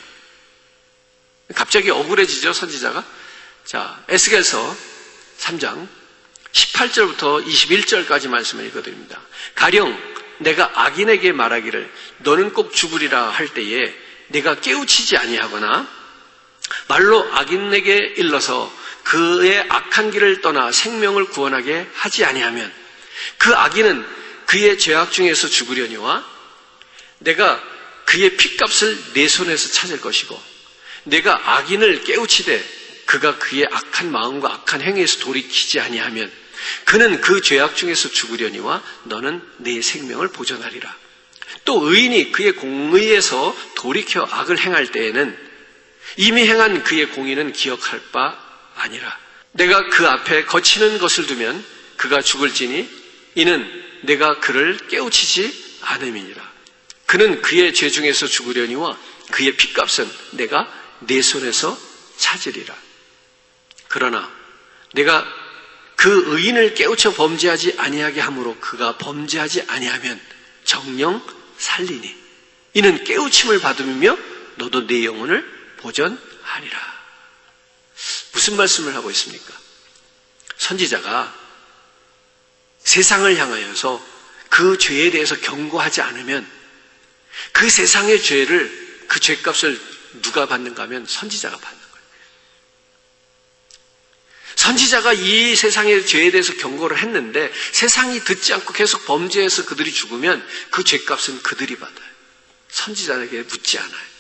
A: 갑자기 억울해지죠, 선지자가? 자, 에스겔서 3장 18절부터 21절까지 말씀을 읽어드립니다. 가령 내가 악인에게 말하기를 너는 꼭 죽으리라 할 때에 내가 깨우치지 아니하거나 말로 악인에게 일러서 그의 악한 길을 떠나 생명을 구원하게 하지 아니하면 그 악인은 그의 죄악 중에서 죽으려니와 내가 그의 핏값을 내 손에서 찾을 것이고 내가 악인을 깨우치되 그가 그의 악한 마음과 악한 행위에서 돌이키지 아니하면 그는 그 죄악 중에서 죽으려니와 너는 내 생명을 보존하리라. 또 의인이 그의 공의에서 돌이켜 악을 행할 때에는 이미 행한 그의 공의는 기억할 바 아니라 내가 그 앞에 거치는 것을 두면 그가 죽을지니 이는 내가 그를 깨우치지 않음이니라. 그는 그의 죄 중에서 죽으려니와 그의 핏값은 내가 내 손에서 찾으리라. 그러나 내가 그 의인을 깨우쳐 범죄하지 아니하게 함으로 그가 범죄하지 아니하면 정녕 살리니 이는 깨우침을 받으며 너도 네 영혼을 보전하리라. 무슨 말씀을 하고 있습니까? 선지자가 세상을 향하여서 그 죄에 대해서 경고하지 않으면 그 세상의 죄를, 그 죄값을 누가 받는가 하면 선지자가 받는 거예요. 선지자가 이 세상의 죄에 대해서 경고를 했는데 세상이 듣지 않고 계속 범죄해서 그들이 죽으면 그 죄값은 그들이 받아요. 선지자에게 묻지 않아요.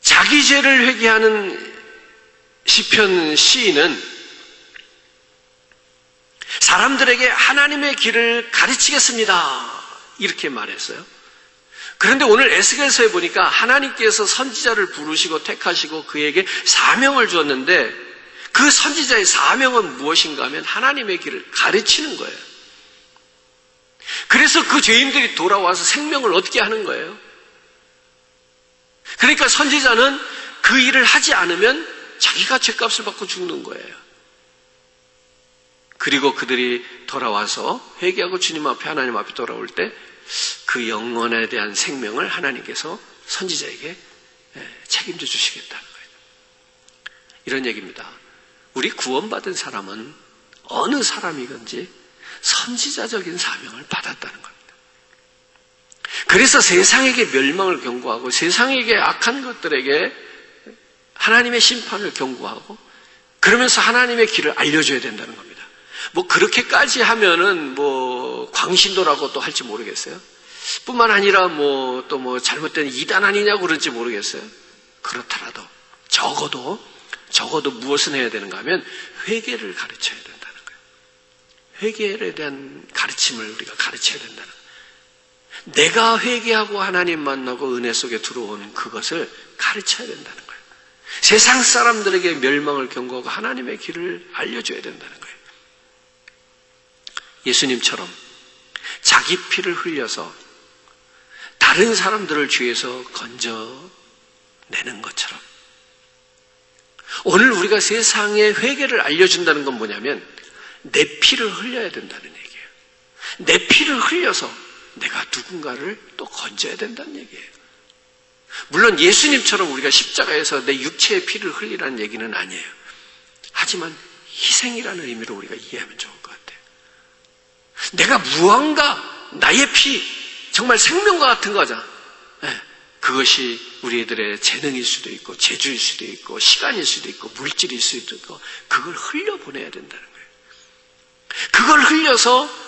A: 자기 죄를 회개하는 시편 시인은 사람들에게 하나님의 길을 가르치겠습니다, 이렇게 말했어요. 그런데 오늘 에스겔서에 보니까 하나님께서 선지자를 부르시고 택하시고 그에게 사명을 주었는데 그 선지자의 사명은 무엇인가 하면 하나님의 길을 가르치는 거예요. 그래서 그 죄인들이 돌아와서 생명을 얻게 하는 거예요. 그러니까 선지자는 그 일을 하지 않으면 자기가 죄값을 받고 죽는 거예요. 그리고 그들이 돌아와서 회개하고 주님 앞에, 하나님 앞에 돌아올 때 그 영혼에 대한 생명을 하나님께서 선지자에게 책임져 주시겠다는 거예요. 이런 얘기입니다. 우리 구원받은 사람은 어느 사람이든지 선지자적인 사명을 받았다는 겁니다. 그래서 세상에게 멸망을 경고하고 세상에게 악한 것들에게 하나님의 심판을 경고하고 그러면서 하나님의 길을 알려줘야 된다는 겁니다. 그렇게까지 하면은 광신도라고 또 할지 모르겠어요. 뿐만 아니라 또 잘못된 이단 아니냐고 그런지 모르겠어요. 그렇더라도 적어도 무엇을 해야 되는가 하면 회개를 가르쳐야 된다는 거예요. 회개에 대한 가르침을 우리가 가르쳐야 된다는 거예요. 내가 회개하고 하나님 만나고 은혜 속에 들어온 그것을 가르쳐야 된다는 거예요. 세상 사람들에게 멸망을 경고하고 하나님의 길을 알려줘야 된다는 거예요. 예수님처럼 자기 피를 흘려서 다른 사람들을 죄에서 건져내는 것처럼 오늘 우리가 세상에 회개를 알려준다는 건 뭐냐면 내 피를 흘려야 된다는 얘기예요. 내 피를 흘려서 내가 누군가를 또 건져야 된다는 얘기예요. 물론 예수님처럼 우리가 십자가에서 내 육체의 피를 흘리라는 얘기는 아니에요. 하지만 희생이라는 의미로 우리가 이해하면 좋을 것 같아요. 내가 무언가 나의 피, 정말 생명과 같은 거잖아. 그것이 우리들의 재능일 수도 있고 재주일 수도 있고 시간일 수도 있고 물질일 수도 있고 그걸 흘려보내야 된다는 거예요. 그걸 흘려서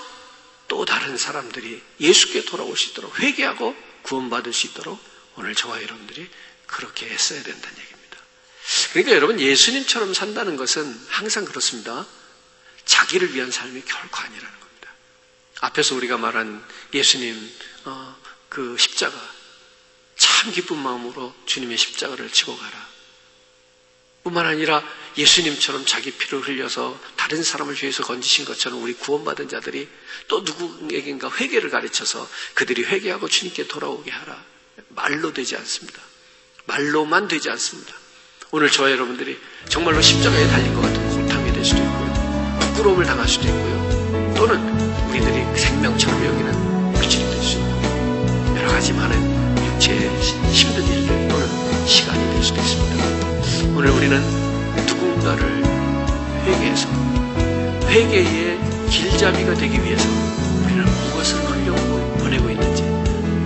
A: 또 다른 사람들이 예수께 돌아올 수 있도록 회개하고 구원받을 수 있도록 오늘 저와 여러분들이 그렇게 했어야 된다는 얘기입니다. 그러니까 여러분 예수님처럼 산다는 것은 항상 그렇습니다. 자기를 위한 삶이 결코 아니라는 겁니다. 앞에서 우리가 말한 예수님 그 십자가 참 기쁜 마음으로 주님의 십자가를 지고 가라. 뿐만 아니라 예수님처럼 자기 피를 흘려서 다른 사람을 죄에서 건지신 것처럼 우리 구원받은 자들이 또 누구에게인가 회개를 가르쳐서 그들이 회개하고 주님께 돌아오게 하라. 말로 되지 않습니다. 말로만 되지 않습니다. 오늘 저와 여러분들이 정말로 십자가에 달린 것 같은 고통이 될 수도 있고요. 부끄러움을 당할 수도 있고요. 또는 우리들이 생명처럼 여기는 물질이 될 수 있고 여러 가지 많은 육체의 힘든 일들 또는 시간이 될 수도 있습니다. 오늘 우리는 누군가를 회개해서 회개의 길잡이가 되기 위해서 우리는 무엇을 흘려보내고 있는지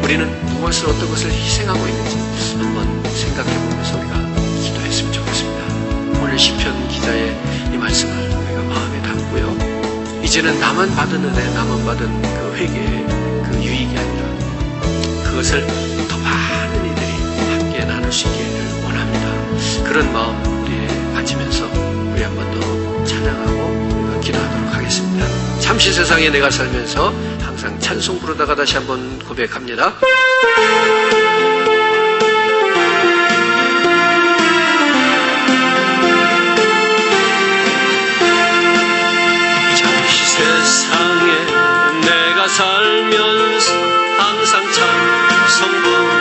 A: 우리는 무엇을 어떤 것을 희생하고 있는지 한번 생각해 보면서 우리가 기도했으면 좋겠습니다. 오늘 시편 기자의 이 말씀을 우리가 마음에 담고요. 이제는 나만 받은 은혜, 나만 받은 그 회개의 그 유익이 아니라 그것을 더 많은 이들이 함께 나눌 수 있기를 원합니다. 그런 마음 우리에 가지면서 우리 한 번 더 찬양하고 우리가 기도하도록 하겠습니다. 잠시 세상에 내가 살면서 항상 찬송 부르다가 다시 한번 고백합니다. 잠시 세상에 내가 살면서 항상 찬송 부르다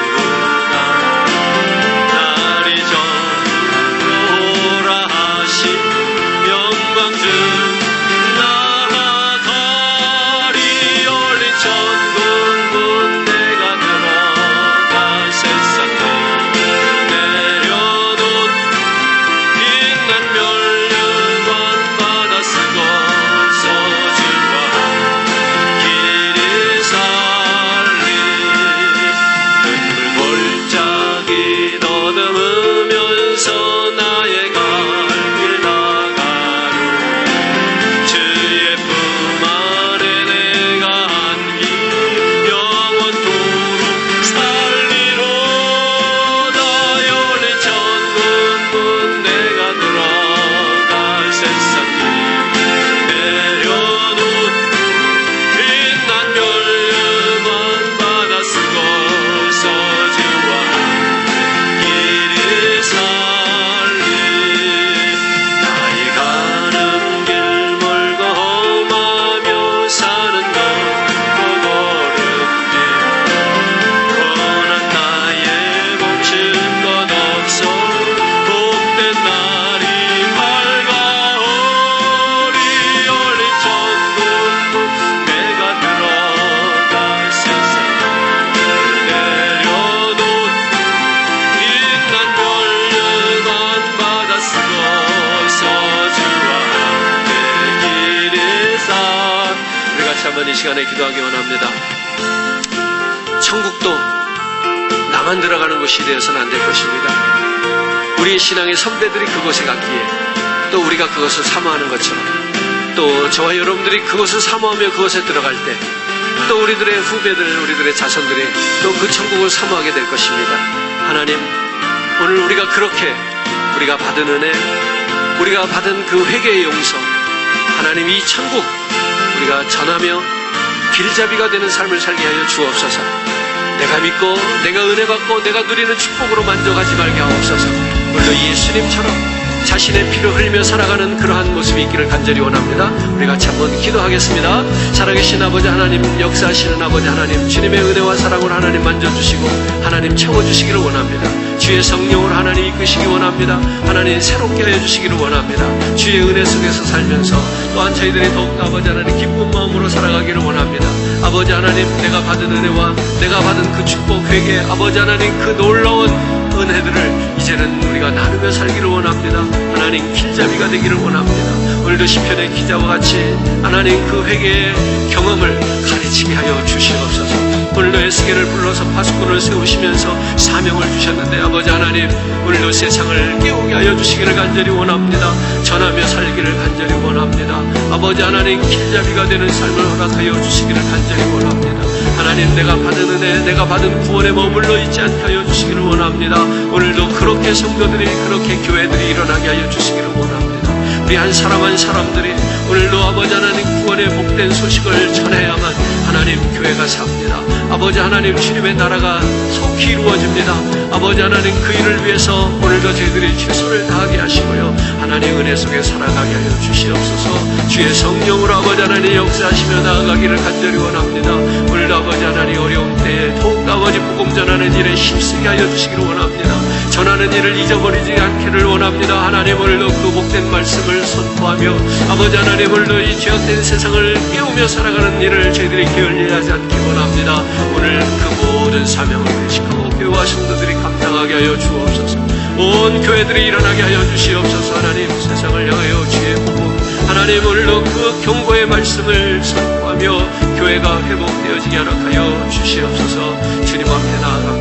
A: 이 시간에 기도하기 원합니다. 천국도 나만 들어가는 곳이 되어서는 안 될 것입니다. 우리의 신앙의 선배들이 그곳에 갔기에 또 우리가 그것을 사모하는 것처럼 또 저와 여러분들이 그것을 사모하며 그것에 들어갈 때
B: 또 우리들의 후배들, 우리들의 자손들이 또 그 천국을 사모하게 될 것입니다. 하나님, 오늘 우리가 그렇게 우리가 받은 은혜, 우리가 받은 그 회개의 용서, 하나님 이 천국 우리가 전하며 길잡이가 되는 삶을 살게 하여 주옵소서. 내가 믿고 내가 은혜 받고 내가 누리는 축복으로 만족하지 말게 하옵소서. 오늘도 예수님처럼 자신의 피를 흘리며 살아가는 그러한 모습이 있기를 간절히 원합니다. 우리 같이 한번 기도하겠습니다. 살아계신 아버지 하나님, 역사하시는 아버지 하나님, 주님의 은혜와 사랑으로 하나님 만져주시고 하나님 채워주시기를 원합니다. 주의 성령으로 하나님 이끄시기 원합니다. 하나님 새롭게 하여 주시기를 원합니다. 주의 은혜 속에서 살면서 또한 저희들이 더욱더 아버지 하나님 기쁜 마음으로 살아가기를 원합니다. 아버지 하나님, 내가 받은 은혜와 내가 받은 그 축복, 회개, 아버지 하나님 그 놀라운 은혜들을 이제는 우리가 나누며 살기를 원합니다. 하나님 길잡이가 되기를 원합니다. 오늘도 시편의 기자와 같이 하나님 그 회개의 경험을 가르치게 하여 주시옵소서. 오늘도 에스겔을 불러서 파수꾼을 세우시면서 사명을 주셨는데 아버지 하나님, 오늘도 세상을 깨우게 하여 주시기를 간절히 원합니다. 전하며 살기를 간절히 원합니다. 아버지 하나님, 길잡이가 되는 삶을 허락하여 주시기를 간절히 원합니다. 하나님, 내가 받은 은혜, 내가 받은 구원에 머물러 있지 않게 하여 주시기를 원합니다. 오늘도 그렇게 성도들이, 그렇게 교회들이 일어나게 하여 주시기를 원합니다. 우리 한 사람 한 사람들이 오늘도 아버지 하나님 구원의 복된 소식을 전해야만 하나님 교회가 삽니다. 아버지 하나님, 주님의 나라가 속히 이루어집니다. 아버지 하나님, 그 일을 위해서 오늘도 저희들이 최선을 다하게 하시고요, 하나님 은혜 속에 살아가게 하여 주시옵소서. 주의 성령으로 아버지 하나님 역사하시며 나아가기를 간절히 원합니다. 오늘도 아버지 하나님 어려운 때에 더욱 아버지 복음 전하는 일에 힘쓰게 하여 주시기를 원합니다. 전하는 일을 잊어버리지 않기를 원합니다. 하나님, 오늘도 그 복된 말씀을 선포하며 아버지 하나님, 오늘도 이 죄악된 세상을 깨우며 살아가는 일을 저희들이 게을리하지 않기 원합니다. 오늘 그 모든 사명을 회식하고 교회와 성도들이 감당하게 하여 주옵소서. 온 교회들이 일어나게 하여 주시옵소서. 하나님, 세상을 향하여 주의 복음, 하나님 오늘도 그 경고의 말씀을 선포하며 교회가 회복되어지게 허락하여 주시옵소서. 주님 앞에 나아가